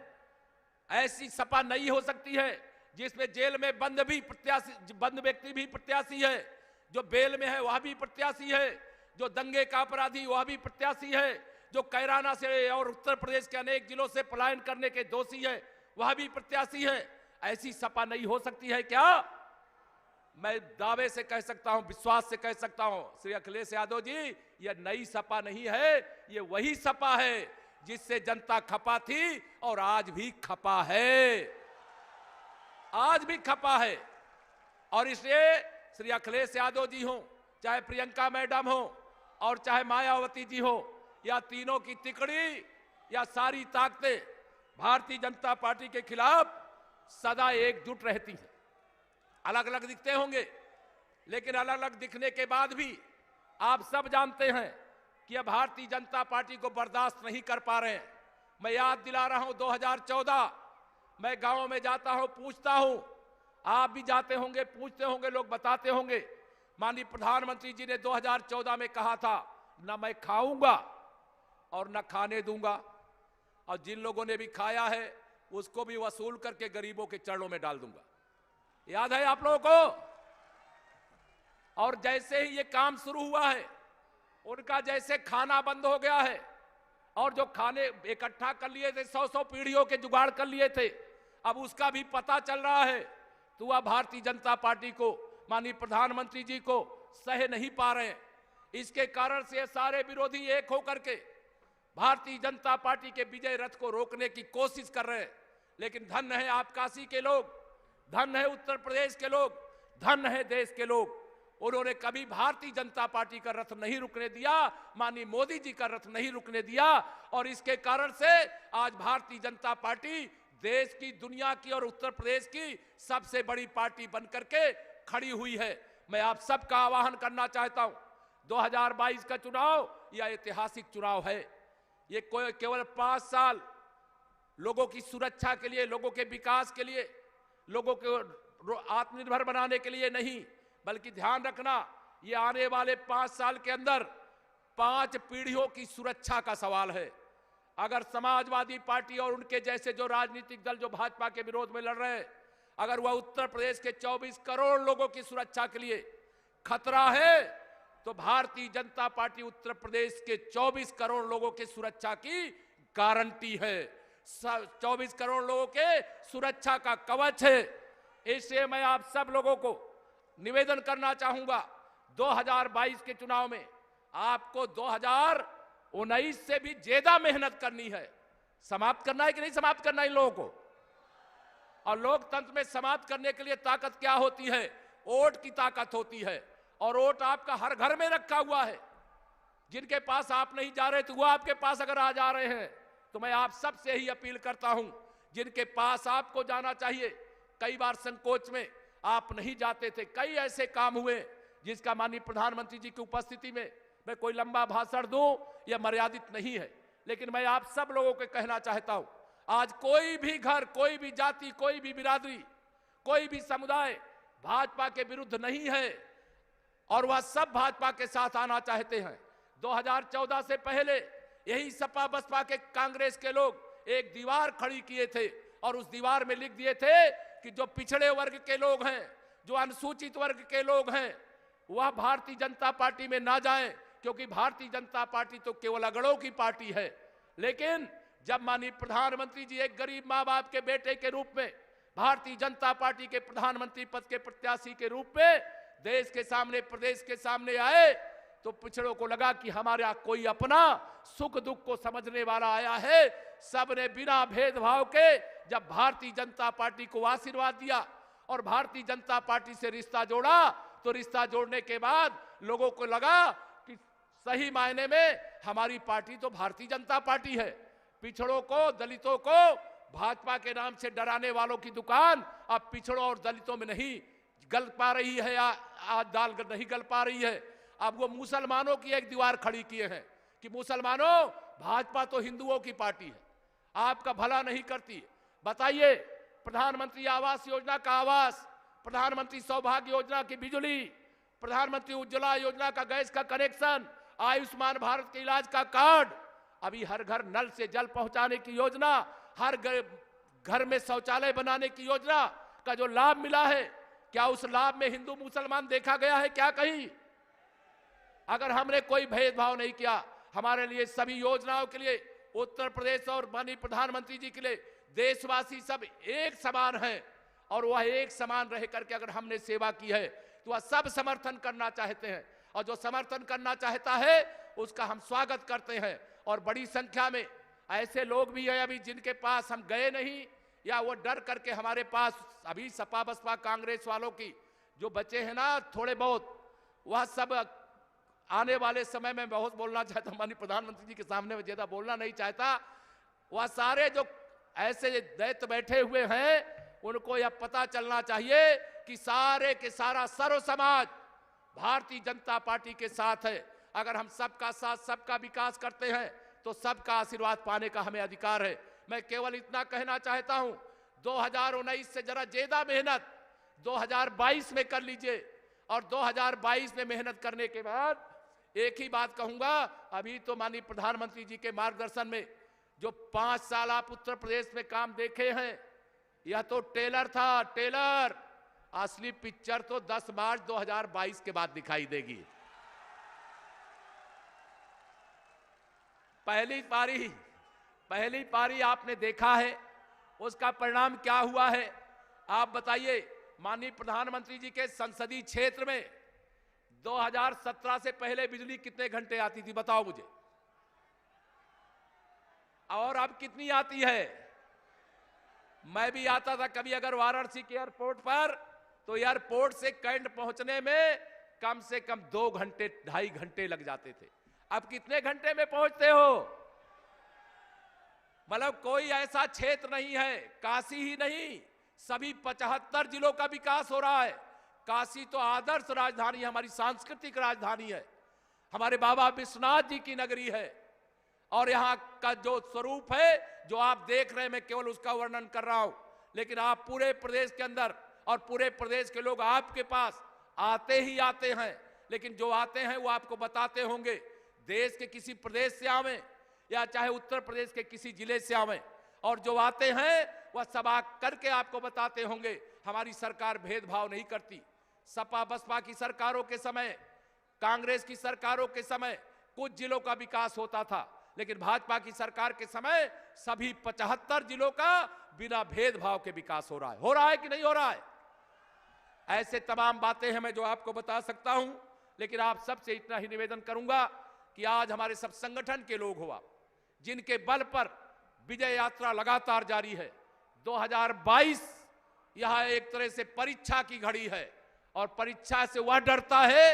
ऐसी सपा नहीं हो सकती है जिसमें जेल में बंद व्यक्ति भी प्रत्याशी है, जो बेल में है वह भी प्रत्याशी है, जो दंगे का अपराधी वह भी प्रत्याशी है, जो कैराना से और उत्तर प्रदेश के अनेक जिलों से पलायन करने के दोषी है वह भी प्रत्याशी है। ऐसी सपा नहीं हो सकती है क्या? मैं दावे से कह सकता हूं, विश्वास से कह सकता हूं, श्री अखिलेश यादव जी, यह नई सपा नहीं है, ये वही सपा है जिससे जनता खपा थी और आज भी खपा है, आज भी खपा है। और इसलिए श्री अखिलेश यादव जी हो, चाहे प्रियंका मैडम हो और चाहे मायावती जी हो, या तीनों की तिकड़ी या सारी ताकतें भारतीय जनता पार्टी के खिलाफ सदा एकजुट रहती हैं। अलग अलग दिखते होंगे, लेकिन अलग अलग दिखने के बाद भी आप सब जानते हैं कि अब भारतीय जनता पार्टी को बर्दाश्त नहीं कर पा रहे हैं। मैं याद दिला रहा हूं 2014, मैं गांव में जाता हूं, पूछता हूं, आप भी जाते होंगे, पूछते होंगे, लोग बताते होंगे। माननीय प्रधानमंत्री जी ने 2014 में कहा था, ना मैं खाऊंगा और न खाने दूंगा, और जिन लोगों ने भी खाया है उसको भी वसूल करके गरीबों के चरणों में डाल दूंगा। याद है आप लोगों को? और जैसे ही ये काम शुरू हुआ है, उनका जैसे खाना बंद हो गया है और जो खाने इकट्ठा कर लिए थे, 100-100 पीढ़ियों के जुगाड़ कर लिए थे, अब उसका भी पता चल रहा है। तो वह भारतीय जनता पार्टी को, माननीय प्रधानमंत्री जी को सह नहीं पा रहे हैं। इसके कारण से सारे विरोधी एक होकर के भारतीय जनता पार्टी के विजय रथ को रोकने की कोशिश कर रहे हैं। लेकिन धन्य है आप काशी के लोग, धन्य है उत्तर प्रदेश के लोग, धन्य है देश के लोग, उन्होंने कभी भारतीय जनता पार्टी का रथ नहीं रुकने दिया, माननीय मोदी जी का रथ नहीं रुकने दिया। और इसके कारण से आज भारतीय जनता पार्टी देश की, दुनिया की और उत्तर प्रदेश की सबसे बड़ी पार्टी बनकर के खड़ी हुई है। मैं आप सबका आह्वान करना चाहता हूं, 2022 का चुनाव यह ऐतिहासिक चुनाव है। ये केवल 5 साल लोगों की सुरक्षा के लिए, लोगों के विकास के लिए, लोगों को आत्मनिर्भर बनाने के लिए नहीं, बल्कि ध्यान रखना, ये आने वाले 5 साल के अंदर 5 पीढ़ियों की सुरक्षा का सवाल है। अगर समाजवादी पार्टी और उनके जैसे जो राजनीतिक दल जो भाजपा के विरोध में लड़ रहे हैं, अगर वह उत्तर प्रदेश के 24 करोड़ लोगों की सुरक्षा के लिए खतरा है, तो भारतीय जनता पार्टी उत्तर प्रदेश के 24 करोड़ लोगों की सुरक्षा की गारंटी है, 24 करोड़ लोगों के सुरक्षा का कवच है। इसलिए मैं आप सब लोगों को निवेदन करना चाहूंगा, 2022 के चुनाव में आपको 2019 से भी ज्यादा मेहनत करनी है। समाप्त करना है कि नहीं समाप्त करना है इन लोगों को? और लोकतंत्र में समाप्त करने के लिए ताकत क्या होती है? वोट की ताकत होती है, और वोट आपका हर घर में रखा हुआ है। जिनके पास आप नहीं जा रहे, तो वो आपके पास अगर आ जा रहे हैं, तो मैं आप सबसे ही अपील करता हूं, जिनके पास आपको जाना चाहिए, कई बार संकोच में आप नहीं जाते थे, कई ऐसे काम हुए जिसका माननीय प्रधानमंत्री जी की उपस्थिति में मैं कोई लंबा भाषण दूं यह मर्यादित नहीं है, लेकिन मैं आप सब लोगों को कहना चाहता हूं, आज कोई भी घर, कोई भी जाति, कोई भी बिरादरी, कोई भी समुदाय भाजपा के विरुद्ध नहीं है, और वह सब भाजपा के साथ आना चाहते हैं। 2014 से पहले यही सपा बसपा के, कांग्रेस के लोग एक दीवार खड़ी किए थे, और उस दीवार में लिख दिए थे कि जो पिछड़े वर्ग के लोग हैं, जो अनुसूचित वर्ग के लोग हैं, वह भारतीय जनता पार्टी में ना जाएं, क्योंकि भारतीय जनता पार्टी तो केवल अगड़ों की पार्टी है। लेकिन जब माननीय प्रधानमंत्री जी एक गरीब मां बाप के बेटे के रूप में भारतीय जनता पार्टी के प्रधानमंत्री पद के प्रत्याशी के रूप में देश के सामने, प्रदेश के सामने आए, तो पिछड़ों को लगा कि हमारे यहां कोई अपना सुख दुख को समझने वाला आया है। सबने बिना भेदभाव के जब भारतीय जनता पार्टी को आशीर्वाद दिया और भारतीय जनता पार्टी से रिश्ता जोड़ा, तो रिश्ता जोड़ने के बाद लोगों को लगा कि सही मायने में हमारी पार्टी तो भारतीय जनता पार्टी है। पिछड़ों को, दलितों को भाजपा के नाम से डराने वालों की दुकान अब पिछड़ों और दलितों में नहीं गल पा रही है, आज दाल नहीं गल पा रही है। अब वो मुसलमानों की एक दीवार खड़ी किए हैं कि मुसलमानों, भाजपा तो हिंदुओं की पार्टी है, आपका भला नहीं करती। बताइए, प्रधानमंत्री आवास योजना का आवास, प्रधानमंत्री सौभाग्य योजना की बिजली, प्रधानमंत्री उज्ज्वला योजना का गैस का कनेक्शन, आयुष्मान भारत के इलाज का कार्ड, अभी हर घर नल से जल पहुंचाने की योजना, हर घर में शौचालय बनाने की योजना का जो लाभ मिला है, क्या उस लाभ में हिंदू मुसलमान देखा गया है क्या कहीं? अगर हमने कोई भेदभाव नहीं किया, हमारे लिए सभी योजनाओं के लिए उत्तर प्रदेश और माननीय प्रधानमंत्री जी के लिए देशवासी सब एक समान हैं, और वह एक समान रह करके अगर हमने सेवा की है तो वह सब समर्थन करना चाहते हैं, और जो समर्थन करना चाहता है उसका हम स्वागत करते हैं। और बड़ी संख्या में ऐसे लोग भी हैं अभी जिनके पास हम गए नहीं, या वो डर करके हमारे पास अभी सपा बसपा कांग्रेस वालों की जो बचे हैं ना थोड़े बहुत, वह सब आने वाले समय में बहुत बोलना चाहता हूं, माननीय प्रधानमंत्री जी के सामने में ज्यादा बोलना नहीं चाहता, वह सारे जो ऐसे दैत्य बैठे हुए हैं उनको यह पता चलना चाहिए कि सारे के सारा सर्व समाज भारतीय जनता पार्टी के साथ है। अगर हम सबका साथ सबका विकास करते हैं तो सबका आशीर्वाद पाने का हमें अधिकार है। मैं केवल इतना कहना चाहता हूं, 2019 से जरा ज्यादा मेहनत 2022 में कर लीजिए, और 2022 में मेहनत करने के बाद एक ही बात कहूंगा, अभी तो माननीय प्रधानमंत्री जी के मार्गदर्शन में जो 5 साल आप उत्तर प्रदेश में काम देखे हैं, यह तो टेलर था, टेलर। असली पिक्चर तो 10 मार्च 2022 के बाद दिखाई देगी। पहली पारी आपने देखा है, उसका परिणाम क्या हुआ है आप बताइए। माननीय प्रधानमंत्री जी के संसदीय क्षेत्र में 2017 से पहले बिजली कितने घंटे आती थी बताओ मुझे, और अब कितनी आती है? मैं भी आता था कभी अगर वाराणसी के एयरपोर्ट पर, तो एयरपोर्ट से कैंट पहुंचने में कम से कम 2 घंटे 2.5 घंटे लग जाते थे। अब कितने घंटे में पहुंचते हो? मतलब कोई ऐसा क्षेत्र नहीं है, काशी ही नहीं, सभी 75 जिलों का विकास हो रहा है। काशी तो आदर्श राजधानी है, हमारी सांस्कृतिक राजधानी है, हमारे बाबा विश्वनाथ जी की नगरी है, और यहाँ का जो स्वरूप है जो आप देख रहे हैं, मैं केवल उसका वर्णन कर रहा हूं, लेकिन आप पूरे प्रदेश के अंदर और पूरे प्रदेश के लोग आपके पास आते ही आते हैं, लेकिन जो आते हैं वो आपको बताते होंगे देश के किसी प्रदेश से आवे या चाहे उत्तर प्रदेश के किसी जिले से आवे, और जो आते हैं वह सब करके आपको बताते होंगे हमारी सरकार भेदभाव नहीं करती। सपा बसपा की सरकारों के समय, कांग्रेस की सरकारों के समय कुछ जिलों का विकास होता था, लेकिन भाजपा की सरकार के समय सभी 75 जिलों का बिना भेदभाव के विकास हो रहा है कि नहीं हो रहा है? ऐसे तमाम बातें हैं मैं जो आपको बता सकता हूं, लेकिन आप सबसे इतना ही निवेदन करूंगा कि आज हमारे सब संगठन के लोग हुआ जिनके बल पर विजय यात्रा लगातार जारी है। 2022 यह एक तरह से परीक्षा की घड़ी है, और परीक्षा से वह डरता है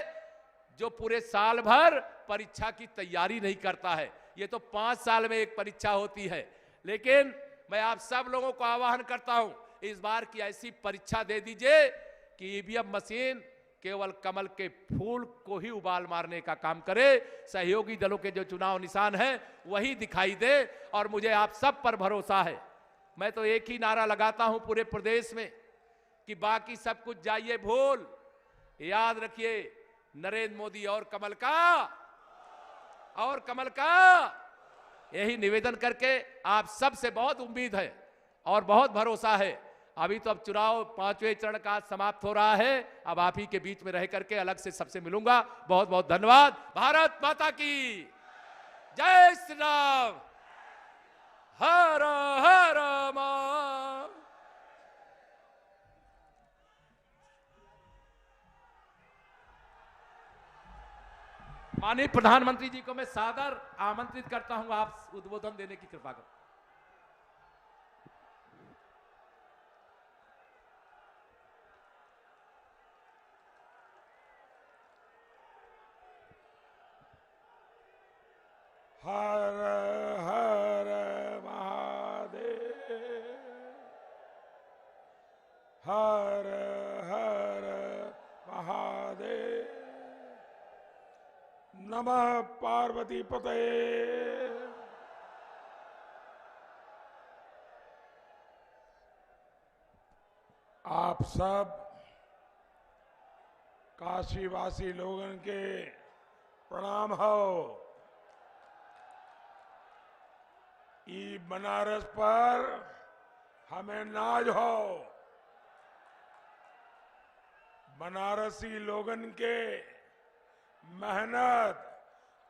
जो पूरे साल भर परीक्षा की तैयारी नहीं करता है। ये तो 5 साल में एक परीक्षा होती है, लेकिन मैं आप सब लोगों को आह्वान करता हूं, इस बार की ऐसी परीक्षा दे दीजिए कि ईवीएम मशीन केवल कमल के फूल को ही उबाल मारने का काम करे, सहयोगी दलों के जो चुनाव निशान हैं वही दिखाई दे, और मुझे आप सब पर भरोसा है। मैं तो एक ही नारा लगाता हूं पूरे प्रदेश में कि बाकी सब कुछ जाइए भूल, याद रखिए नरेंद्र मोदी और कमल का, यही निवेदन करके आप सब से बहुत उम्मीद है और बहुत भरोसा है। अभी तो अब चुनाव 5वें चरण का समाप्त हो रहा है, अब आप ही के बीच में रह करके अलग से सबसे मिलूंगा। बहुत बहुत धन्यवाद। भारत माता की जय श्री राम। हर हर मा। माननीय प्रधानमंत्री जी को मैं सादर आमंत्रित करता हूं, आप उद्बोधन देने की कृपा करें। हर हर महादेव, हर हर महादेव, नमः पार्वती पते। आप सब काशीवासी लोगों के प्रणाम हो। ई बनारस पर हमें नाज हो। बनारसी लोगन के मेहनत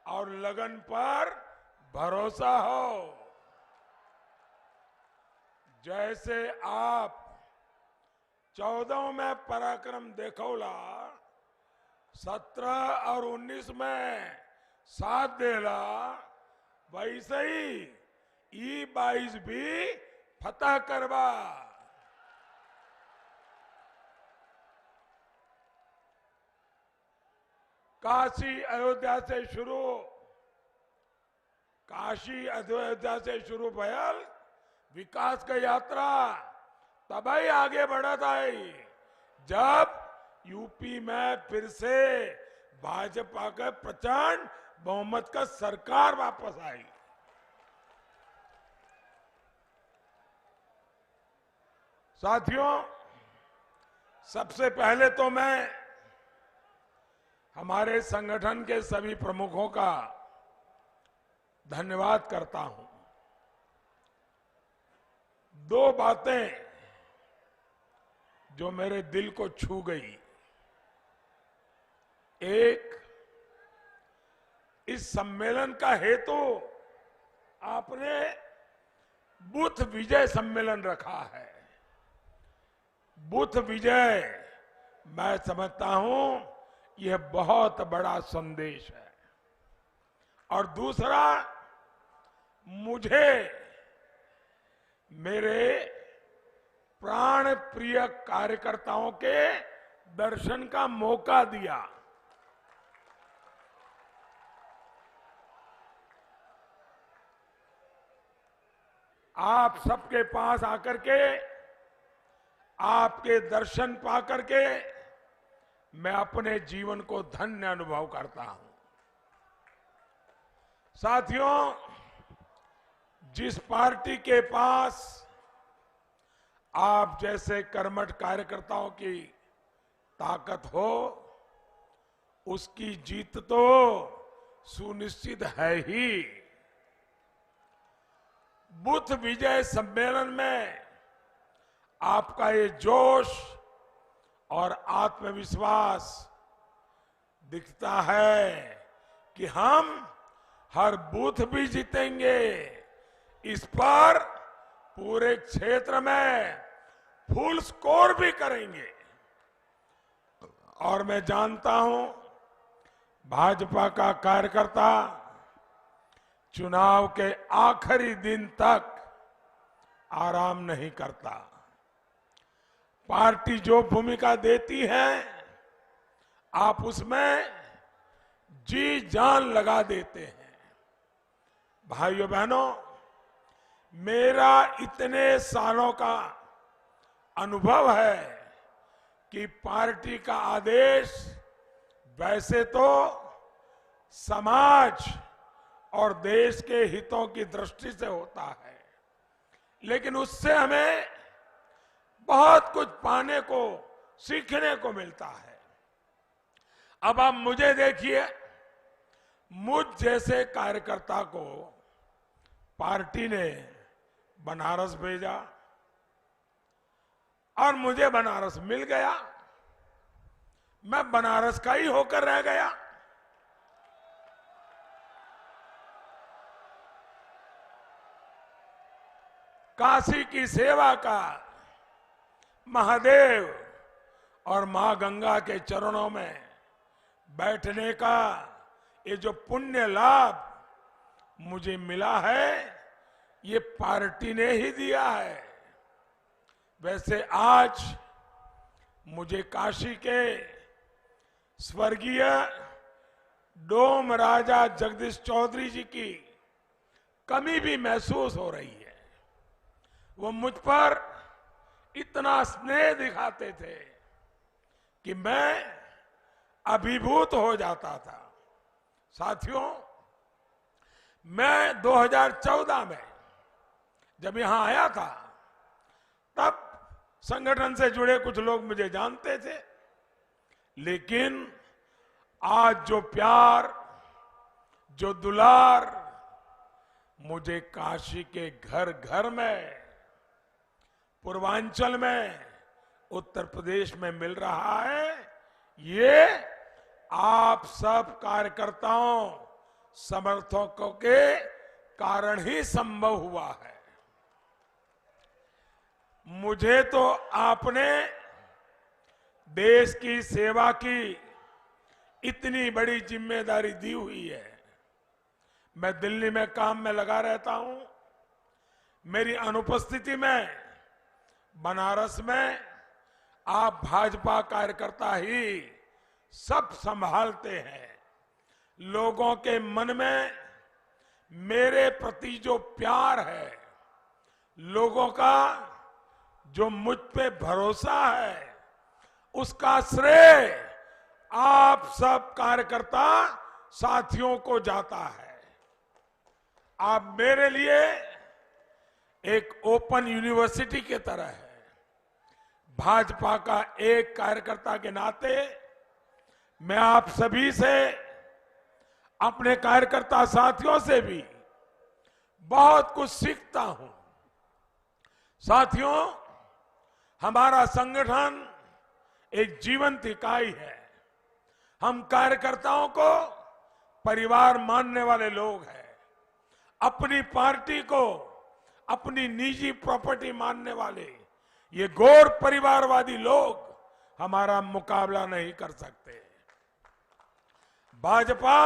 और लगन पर भरोसा हो। जैसे आप 14 में पराक्रम देखौला, 17 और 19 में साथ देला, वैसे ही E22 भी फतह करवा। काशी अयोध्या से शुरू भयल विकास का यात्रा तभी आगे बढ़त आई जब यूपी में फिर से भाजपा का प्रचंड बहुमत का सरकार वापस आई। साथियों, सबसे पहले तो मैं हमारे संगठन के सभी प्रमुखों का धन्यवाद करता हूं। दो बातें जो मेरे दिल को छू गई। एक, इस सम्मेलन का हेतु आपने बुथ विजय सम्मेलन रखा है। बुथ विजय मैं समझता हूं यह बहुत बड़ा संदेश है। और दूसरा, मुझे मेरे प्राण प्रिय कार्यकर्ताओं के दर्शन का मौका दिया। आप सबके पास आकर के, आपके दर्शन पाकर के मैं अपने जीवन को धन्य अनुभव करता हूं। साथियों, जिस पार्टी के पास आप जैसे कर्मठ कार्यकर्ताओं की ताकत हो, उसकी जीत तो सुनिश्चित है ही। बुथ विजय सम्मेलन में आपका ये जोश और आत्मविश्वास दिखता है कि हम हर बूथ भी जीतेंगे। इस पर पूरे क्षेत्र में फुल स्कोर भी करेंगे। और मैं जानता हूं भाजपा का कार्यकर्ता चुनाव के आखिरी दिन तक आराम नहीं करता। पार्टी जो भूमिका देती है आप उसमें जी जान लगा देते हैं। भाइयों बहनों, मेरा इतने सालों का अनुभव है कि पार्टी का आदेश वैसे तो समाज और देश के हितों की दृष्टि से होता है, लेकिन उससे हमें बहुत कुछ पाने को, सीखने को मिलता है। अब आप मुझे देखिए, मुझ जैसे कार्यकर्ता को पार्टी ने बनारस भेजा और मुझे बनारस मिल गया। मैं बनारस का ही होकर रह गया। काशी की सेवा का, महादेव और मां गंगा के चरणों में बैठने का ये जो पुण्य लाभ मुझे मिला है, ये पार्टी ने ही दिया है। वैसे आज मुझे काशी के स्वर्गीय डोम राजा जगदीश चौधरी जी की कमी भी महसूस हो रही है। वो मुझ पर इतना स्नेह दिखाते थे कि मैं अभिभूत हो जाता था। साथियों, मैं 2014 में जब यहां आया था, तब संगठन से जुड़े कुछ लोग मुझे जानते थे, लेकिन आज जो प्यार, जो दुलार मुझे काशी के घर घर में, पूर्वांचल में, उत्तर प्रदेश में मिल रहा है, ये आप सब कार्यकर्ताओं, समर्थकों के कारण ही संभव हुआ है। मुझे तो आपने देश की सेवा की इतनी बड़ी जिम्मेदारी दी हुई है। मैं दिल्ली में काम में लगा रहता हूं, मेरी अनुपस्थिति में बनारस में आप भाजपा कार्यकर्ता ही सब संभालते हैं। लोगों के मन में मेरे प्रति जो प्यार है, लोगों का जो मुझ पे भरोसा है, उसका श्रेय आप सब कार्यकर्ता साथियों को जाता है। आप मेरे लिए एक ओपन यूनिवर्सिटी के तरह है। भाजपा का एक कार्यकर्ता के नाते मैं आप सभी से, अपने कार्यकर्ता साथियों से भी बहुत कुछ सीखता हूं। साथियों, हमारा संगठन एक जीवंत इकाई है। हम कार्यकर्ताओं को परिवार मानने वाले लोग हैं। अपनी पार्टी को अपनी निजी प्रॉपर्टी मानने वाले ये गैर परिवारवादी लोग हमारा मुकाबला नहीं कर सकते। भाजपा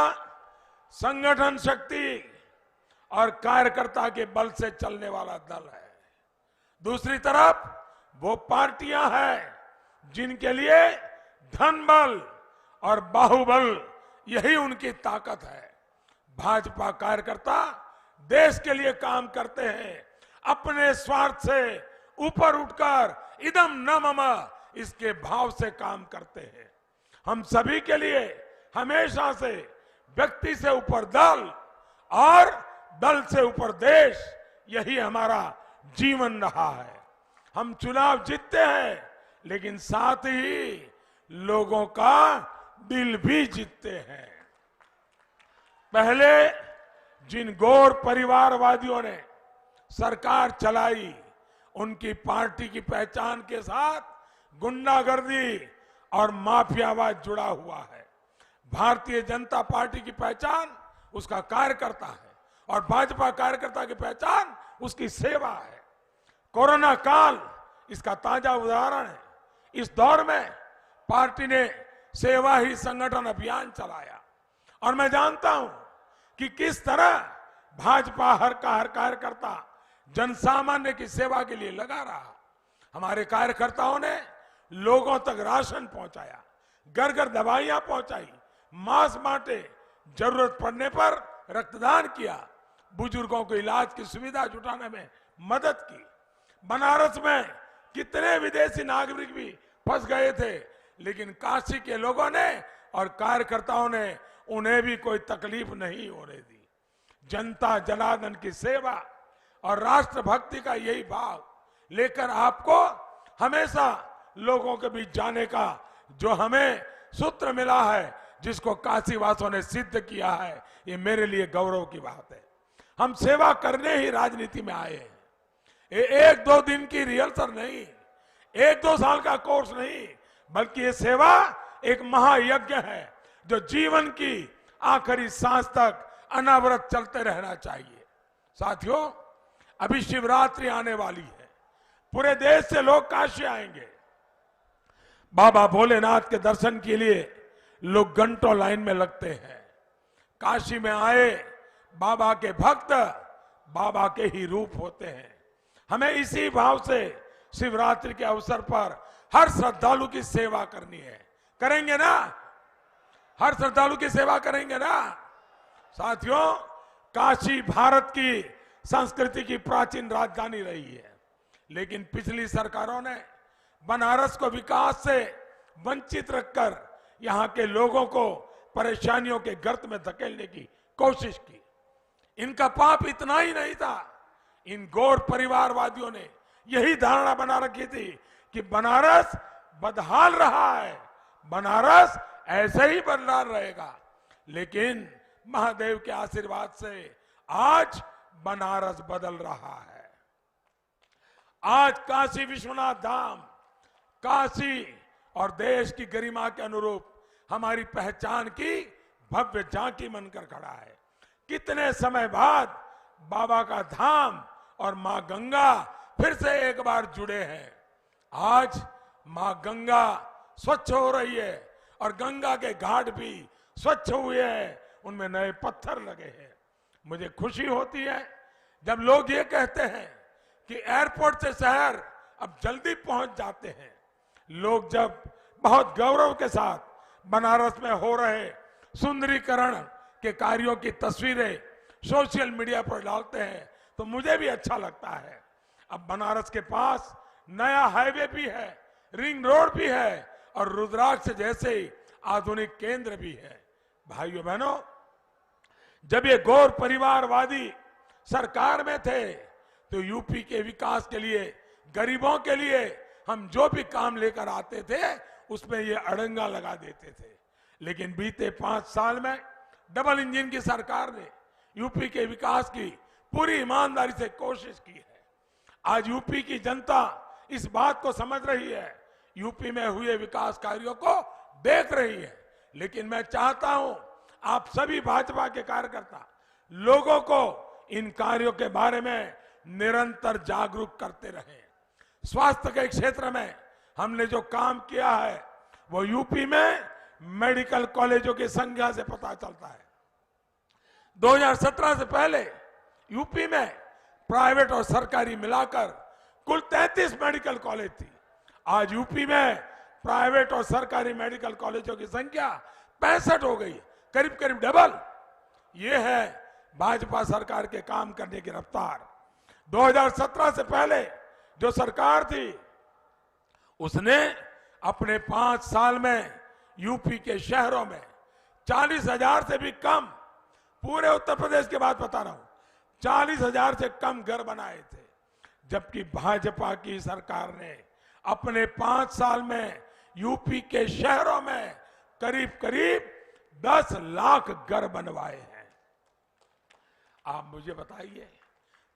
संगठन शक्ति और कार्यकर्ता के बल से चलने वाला दल है। दूसरी तरफ वो पार्टियां हैं जिनके लिए धन बल और बाहुबल यही उनकी ताकत है। भाजपा कार्यकर्ता देश के लिए काम करते हैं, अपने स्वार्थ से ऊपर उठकर इदम न मम इसके भाव से काम करते हैं। हम सभी के लिए हमेशा से व्यक्ति से ऊपर दल और दल से ऊपर देश, यही हमारा जीवन रहा है। हम चुनाव जीतते हैं, लेकिन साथ ही लोगों का दिल भी जीतते हैं। पहले जिन गैर परिवारवादियों ने सरकार चलाई, उनकी पार्टी की पहचान के साथ गुंडागर्दी और माफियावाद जुड़ा हुआ है। भारतीय जनता पार्टी की पहचान उसका कार्यकर्ता है और भाजपा कार्यकर्ता की पहचान उसकी सेवा है। कोरोना काल इसका ताजा उदाहरण है। इस दौर में पार्टी ने सेवा ही संगठन अभियान चलाया और मैं जानता हूं कि किस तरह भाजपा हर कार्यकर्ता जनसामान्य की सेवा के लिए लगा रहा। हमारे कार्यकर्ताओं ने लोगों तक राशन पहुंचाया, घर घर दवाइयां पहुंचाई, मास्क बांटे, जरूरत पड़ने पर रक्तदान किया, बुजुर्गों को इलाज की सुविधा जुटाने में मदद की। बनारस में कितने विदेशी नागरिक भी फंस गए थे, लेकिन काशी के लोगों ने और कार्यकर्ताओं ने उन्हें भी कोई तकलीफ नहीं होने दी। जनता जनार्दन की सेवा और राष्ट्रभक्ति का यही भाव लेकर आपको हमेशा लोगों के बीच जाने का जो हमें सूत्र मिला है, जिसको काशीवासियों ने सिद्ध किया है, ये मेरे लिए गौरव की बात है। हम सेवा करने ही राजनीति में आए हैं। ये 1-2 दिन की रिहर्सल नहीं, 1-2 साल का कोर्स नहीं, बल्कि ये सेवा एक महायज्ञ है जो जीवन की आखिरी सांस तक अनावरत चलते रहना चाहिए। साथियों, अभी शिवरात्रि आने वाली है। पूरे देश से लोग काशी आएंगे। बाबा भोलेनाथ के दर्शन के लिए लोग घंटों लाइन में लगते हैं। काशी में आए बाबा के भक्त बाबा के ही रूप होते हैं। हमें इसी भाव से शिवरात्रि के अवसर पर हर श्रद्धालु की सेवा करनी है। करेंगे ना? हर श्रद्धालु की सेवा करेंगे ना? साथियों, काशी भारत की संस्कृति की प्राचीन राजधानी रही है, लेकिन पिछली सरकारों ने बनारस को विकास से वंचित रखकर यहां के लोगों को परेशानियों के गर्त में धकेलने की कोशिश की। इनका पाप इतना ही नहीं था, इन गैर परिवारवादियों ने यही धारणा बना रखी थी कि बनारस बदहाल रहा है, बनारस ऐसे ही बदहाल रहेगा, लेकिन महादेव के आशीर्वाद से आज बनारस बदल रहा है। आज काशी विश्वनाथ धाम, काशी और देश की गरिमा के अनुरूप हमारी पहचान की भव्य झांकी बनकर खड़ा है। कितने समय बाद बाबा का धाम और मां गंगा फिर से एक बार जुड़े हैं। आज मां गंगा स्वच्छ हो रही है और गंगा के घाट भी स्वच्छ हुए हैं, उनमें नए पत्थर लगे हैं। मुझे खुशी होती है जब लोग ये कहते हैं कि एयरपोर्ट से शहर अब जल्दी पहुंच जाते हैं। लोग जब बहुत गौरव के साथ बनारस में हो रहे सुंदरीकरण के कार्यों की तस्वीरें सोशल मीडिया पर डालते हैं तो मुझे भी अच्छा लगता है। अब बनारस के पास नया हाईवे भी है, रिंग रोड भी है और रुद्राक्ष जैसे आधुनिक केंद्र भी है। भाइयों बहनों, जब ये गौर परिवारवादी सरकार में थे तो यूपी के विकास के लिए, गरीबों के लिए हम जो भी काम लेकर आते थे उसमें ये अड़ंगा लगा देते थे। लेकिन बीते 5 साल में डबल इंजन की सरकार ने यूपी के विकास की पूरी ईमानदारी से कोशिश की है। आज यूपी की जनता इस बात को समझ रही है, यूपी में हुए विकास कार्यों को देख रही है। लेकिन मैं चाहता हूं आप सभी भाजपा के कार्यकर्ता लोगों को इन कार्यों के बारे में निरंतर जागरूक करते रहें। स्वास्थ्य के क्षेत्र में हमने जो काम किया है वो यूपी में मेडिकल कॉलेजों की संख्या से पता चलता है। 2017 से पहले यूपी में प्राइवेट और सरकारी मिलाकर कुल 33 मेडिकल कॉलेज थी। आज यूपी में प्राइवेट और सरकारी मेडिकल कॉलेजों की संख्या 65 हो गई, करीब करीब डबल। ये है भाजपा सरकार के काम करने की रफ्तार। 2017 से पहले जो सरकार थी उसने अपने 5 साल में यूपी के शहरों में 40,000 से भी कम, पूरे उत्तर प्रदेश की बात बता रहा हूं, 40,000 से कम घर बनाए थे। जबकि भाजपा की सरकार ने अपने 5 साल में यूपी के शहरों में करीब करीब 10 लाख घर बनवाए हैं। आप मुझे बताइए,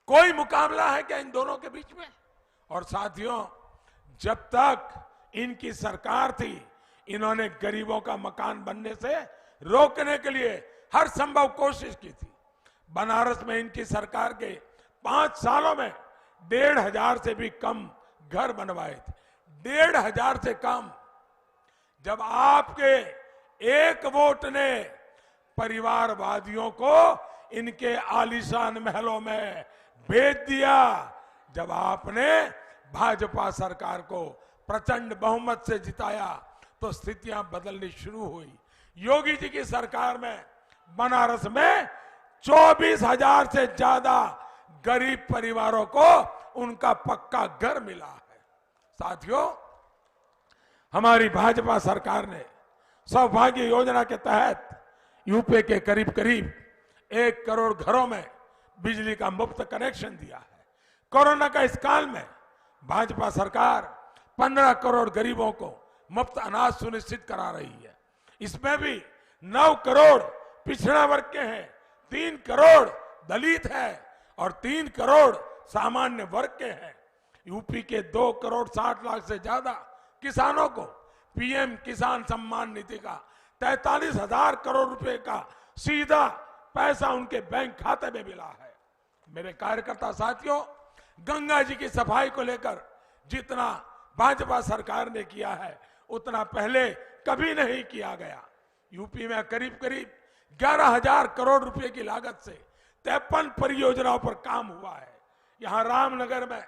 कोई मुकाबला है क्या इन दोनों के बीच में? और साथियों, जब तक इनकी सरकार थी इन्होंने गरीबों का मकान बनने से रोकने के लिए हर संभव कोशिश की थी। बनारस में इनकी सरकार के 5 सालों में 1,500 से भी कम घर बनवाए थे, 1,500 से कम। जब आपके एक वोट ने परिवारवादियों को इनके आलीशान महलों में भेज दिया, जब आपने भाजपा सरकार को प्रचंड बहुमत से जिताया तो स्थितियां बदलनी शुरू हुई। योगी जी की सरकार में बनारस में 24,000 से ज्यादा गरीब परिवारों को उनका पक्का घर मिला है। साथियों, हमारी भाजपा सरकार ने सौभाग्य योजना के तहत यूपी के करीब करीब 1 करोड़ घरों में बिजली का मुफ्त कनेक्शन दिया है। कोरोना का इस काल में भाजपा सरकार 15 करोड़ गरीबों को मुफ्त अनाज सुनिश्चित करा रही है। इसमें भी 9 करोड़ पिछड़ा वर्ग के हैं, 3 करोड़ दलित हैं और 3 करोड़ सामान्य वर्ग के हैं। यूपी के 2 करोड़ 60 लाख से ज्यादा किसानों को पीएम किसान सम्मान निधि का 43,000 करोड़ रुपए का सीधा पैसा उनके बैंक खाते में मिला है। मेरे कार्यकर्ता साथियों, गंगा जी की सफाई को लेकर जितना भाजपा सरकार ने किया है उतना पहले कभी नहीं किया गया। यूपी में करीब करीब 11,000 करोड़ रुपए की लागत से 53 परियोजनाओं पर काम हुआ है। यहां रामनगर में,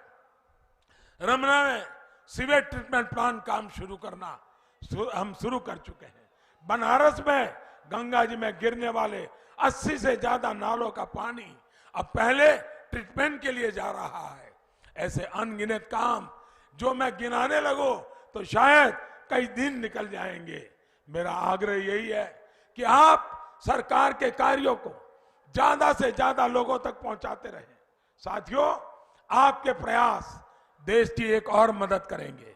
रमना में सीवेज ट्रीटमेंट प्लांट काम शुरू करना हम शुरू कर चुके हैं। बनारस में गंगा जी में गिरने वाले 80 से ज्यादा नालों का पानी अब पहले ट्रीटमेंट के लिए जा रहा है। ऐसे अनगिनत काम जो मैं गिनाने लगूं तो शायद कई दिन निकल जाएंगे। मेरा आग्रह यही है कि आप सरकार के कार्यों को ज्यादा से ज्यादा लोगों तक पहुंचाते रहें। साथियों, आपके प्रयास देश की एक और मदद करेंगे।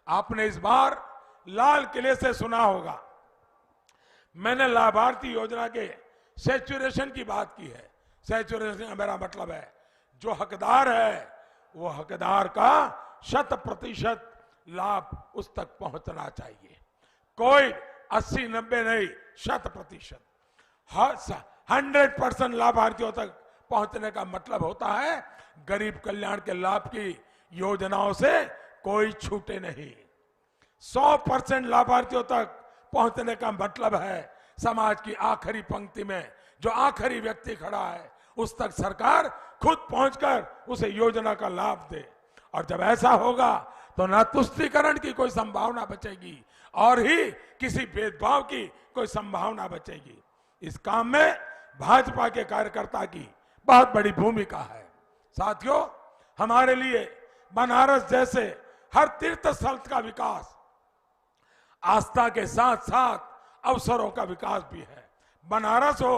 आपने इस बार लाल किले से सुना होगा, मैंने लाभार्थी योजना के सैचुरेशन की बात की है। सैचुरेशन का मेरा मतलब है जो हकदार है वो हकदार का 100% लाभ उस तक पहुंचना चाहिए। कोई 80-90 नहीं, 100%। 100% लाभार्थियों तक पहुंचने का मतलब होता है गरीब कल्याण के लाभ की योजनाओं से कोई छूटे नहीं। 100% लाभार्थियों तक पहुंचने का मतलब है समाज की आखिरी पंक्ति में जो आखिरी व्यक्ति खड़ा है उस तक सरकार खुद पहुंचकर उसे योजना का लाभ दे। और जब ऐसा होगा तो न तुष्टीकरण की कोई संभावना बचेगी और ही किसी भेदभाव की कोई संभावना बचेगी। इस काम में भाजपा के कार्यकर्ता की बहुत बड़ी भूमिका है। साथियों, हमारे लिए बनारस जैसे हर तीर्थ स्थल का विकास आस्था के साथ साथ अवसरों का विकास भी है। बनारस हो,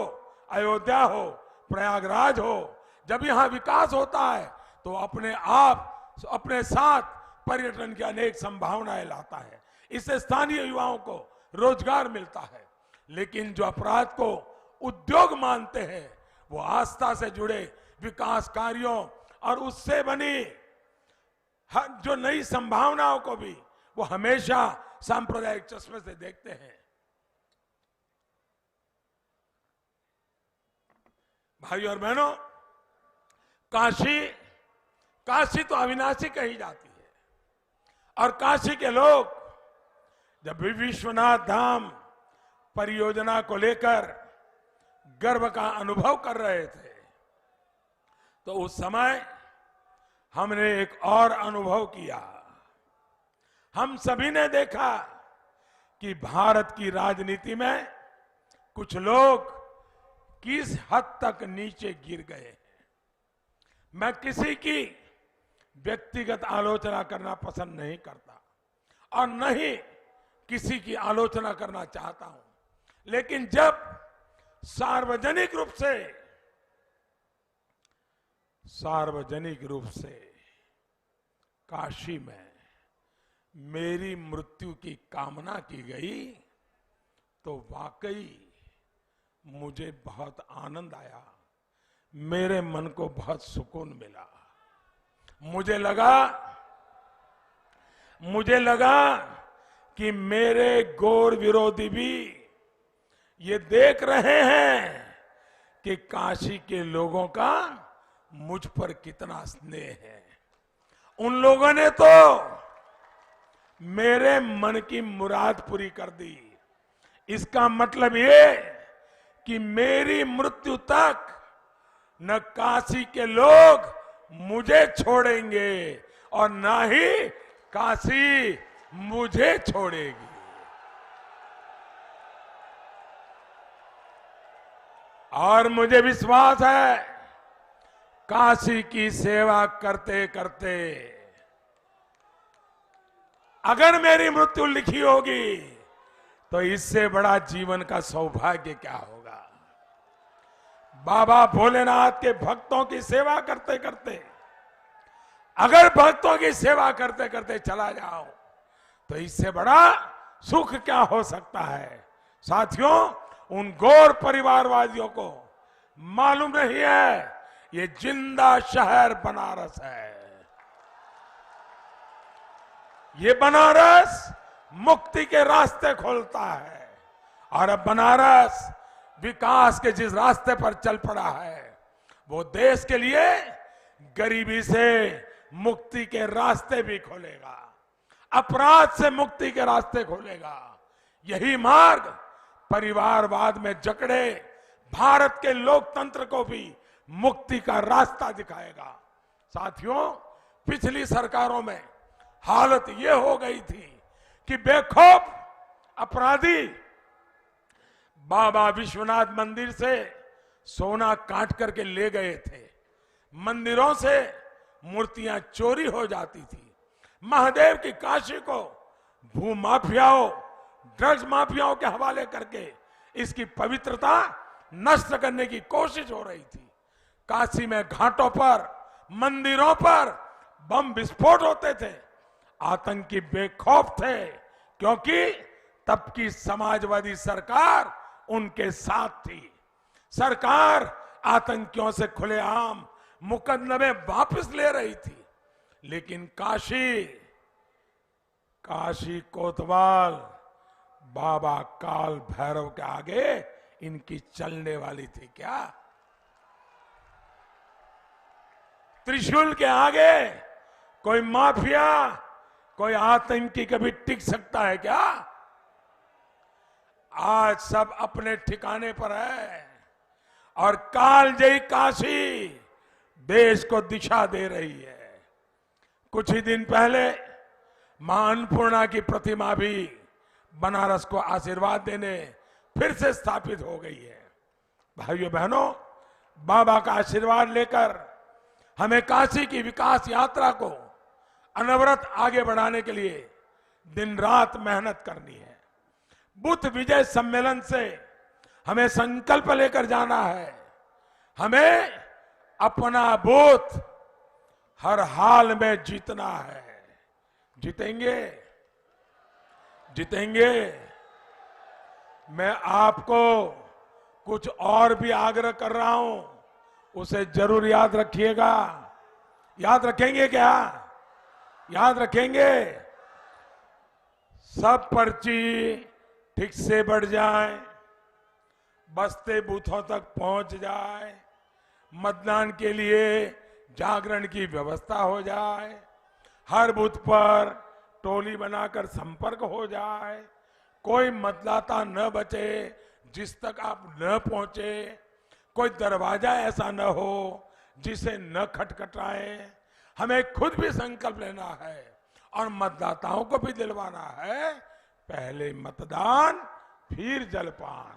अयोध्या हो, प्रयागराज हो, जब यहां विकास होता है तो अपने आप अपने साथ पर्यटन की अनेक संभावनाएं लाता है। इससे स्थानीय युवाओं को रोजगार मिलता है। लेकिन जो अपराध को उद्योग मानते हैं वो आस्था से जुड़े विकास कार्यों और उससे बनी जो नई संभावनाओं को भी वो हमेशा सांप्रदायिक चश्मे से देखते हैं। भाई और बहनों, काशी तो अविनाशी कही जाती है और काशी के लोग जब भी विश्वनाथ धाम परियोजना को लेकर गर्व का अनुभव कर रहे थे तो उस समय हमने एक और अनुभव किया। हम सभी ने देखा कि भारत की राजनीति में कुछ लोग किस हद तक नीचे गिर गए हैं। मैं किसी की व्यक्तिगत आलोचना करना पसंद नहीं करता और न ही किसी की आलोचना करना चाहता हूं, लेकिन जब सार्वजनिक रूप से काशी में मेरी मृत्यु की कामना की गई तो वाकई मुझे बहुत आनंद आया, मेरे मन को बहुत सुकून मिला। मुझे लगा कि मेरे घोर विरोधी भी ये देख रहे हैं कि काशी के लोगों का मुझ पर कितना स्नेह है। उन लोगों ने तो मेरे मन की मुराद पूरी कर दी। इसका मतलब ये कि मेरी मृत्यु तक न काशी के लोग मुझे छोड़ेंगे और न ही काशी मुझे छोड़ेगी। और मुझे विश्वास है काशी की सेवा करते करते अगर मेरी मृत्यु लिखी होगी तो इससे बड़ा जीवन का सौभाग्य क्या होगा। बाबा भोलेनाथ के भक्तों की सेवा करते करते अगर भक्तों की सेवा करते करते चला जाओ तो इससे बड़ा सुख क्या हो सकता है। साथियों, उन गौर परिवारवादियों को मालूम नहीं है ये जिंदा शहर बनारस है। ये बनारस मुक्ति के रास्ते खोलता है और अब बनारस विकास के जिस रास्ते पर चल पड़ा है वो देश के लिए गरीबी से मुक्ति के रास्ते भी खोलेगा, अपराध से मुक्ति के रास्ते खोलेगा। यही मार्ग परिवारवाद में जकड़े भारत के लोकतंत्र को भी मुक्ति का रास्ता दिखाएगा। साथियों, पिछली सरकारों में हालत ये हो गई थी कि बेखौफ अपराधी बाबा विश्वनाथ मंदिर से सोना काट करके ले गए थे, मंदिरों से मूर्तियां चोरी हो जाती थी, महादेव की काशी को भूमाफियाओं ड्रग्स माफियाओं के हवाले करके इसकी पवित्रता नष्ट करने की कोशिश हो रही थी। काशी में घाटों पर मंदिरों पर बम विस्फोट होते थे। आतंकी बेखौफ थे, क्योंकि तब की समाजवादी सरकार उनके साथ थी। सरकार आतंकियों से खुलेआम मुकदमे वापस ले रही थी, लेकिन काशी कोतवाल बाबा काल भैरव के आगे इनकी चलने वाली थी क्या? त्रिशूल के आगे कोई माफिया, कोई आतंकी कभी टिक सकता है क्या? आज सब अपने ठिकाने पर है और कालजयी काशी देश को दिशा दे रही है। कुछ ही दिन पहले मां अन्नपूर्णा की प्रतिमा भी बनारस को आशीर्वाद देने फिर से स्थापित हो गई है। भाइयों बहनों, बाबा का आशीर्वाद लेकर हमें काशी की विकास यात्रा को अनवरत आगे बढ़ाने के लिए दिन रात मेहनत करनी है। बुद्ध विजय सम्मेलन से हमें संकल्प लेकर जाना है। हमें अपना बूथ हर हाल में जीतना है। जीतेंगे, जीतेंगे। मैं आपको कुछ और भी आग्रह कर रहा हूं, उसे जरूर याद रखिएगा। याद रखेंगे क्या? याद रखेंगे? सब पर्ची ठीक से बढ़ जाए, बस्ते बूथों तक पहुंच जाए, मतदान के लिए जागरण की व्यवस्था हो जाए, हर बूथ पर टोली बनाकर संपर्क हो जाए, कोई मतदाता न बचे जिस तक आप न पहुंचे, कोई दरवाजा ऐसा न हो जिसे न खटखटाए। हमें खुद भी संकल्प लेना है और मतदाताओं को भी दिलवाना है, पहले मतदान फिर जलपान।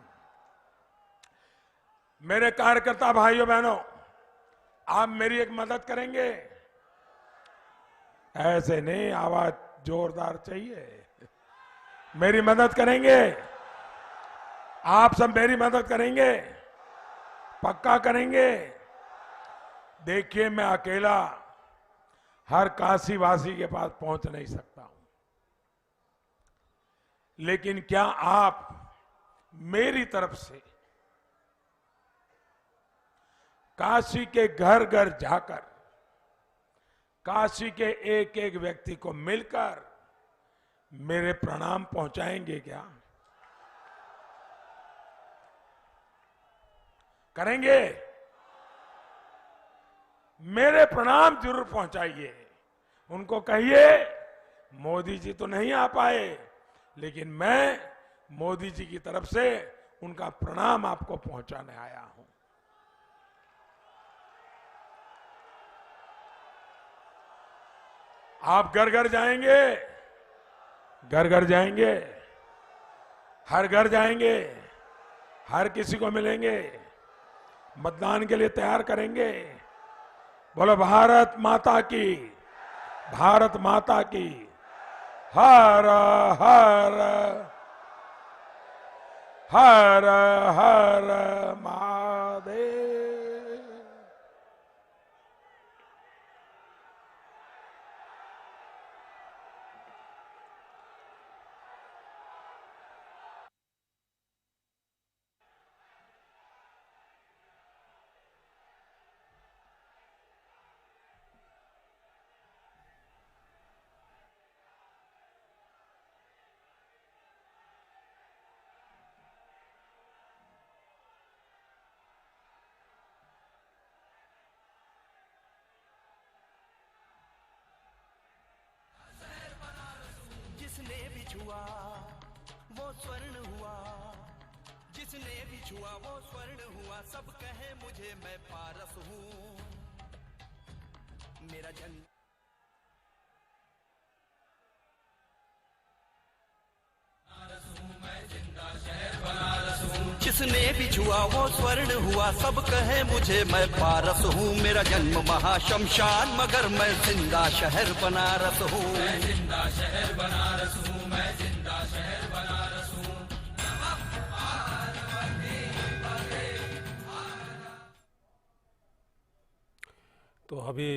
मेरे कार्यकर्ता भाइयों बहनों, आप मेरी एक मदद करेंगे? ऐसे नहीं, आवाज जोरदार चाहिए। मेरी मदद करेंगे? आप सब मेरी मदद करेंगे? पक्का करेंगे? देखिए, मैं अकेला हर काशी वासी के पास पहुंच नहीं सकता हूं, लेकिन क्या आप मेरी तरफ से काशी के घर घर जाकर काशी के एक एक व्यक्ति को मिलकर मेरे प्रणाम पहुंचाएंगे क्या? करेंगे? मेरे प्रणाम जरूर पहुंचाइए। उनको कहिए मोदी जी तो नहीं आ पाए, लेकिन मैं मोदी जी की तरफ से उनका प्रणाम आपको पहुंचाने आया हूं। आप घर घर जाएंगे, घर घर जाएंगे, हर घर जाएंगे, हर किसी को मिलेंगे, मतदान के लिए तैयार करेंगे। बोलो भारत माता की, भारत माता की। हर हर हर हर महादेव। जिसने भी छुआ वो स्वर्ण हुआ, जिसने भी छुआ वो स्वर्ण हुआ। सब कहे मुझे मैं पारस हूँ, मेरा जन्म जिसने भी छुआ वो स्वर्ण हुआ। सब कहे मुझे मैं पारस हूँ, मेरा जन्म महाशमशान मगर मैं जिंदा शहर बनारस हूँ। मैं जिंदा शहर बनारस हूँ, मैं जिंदा शहर बनारस हूँ। तो अभी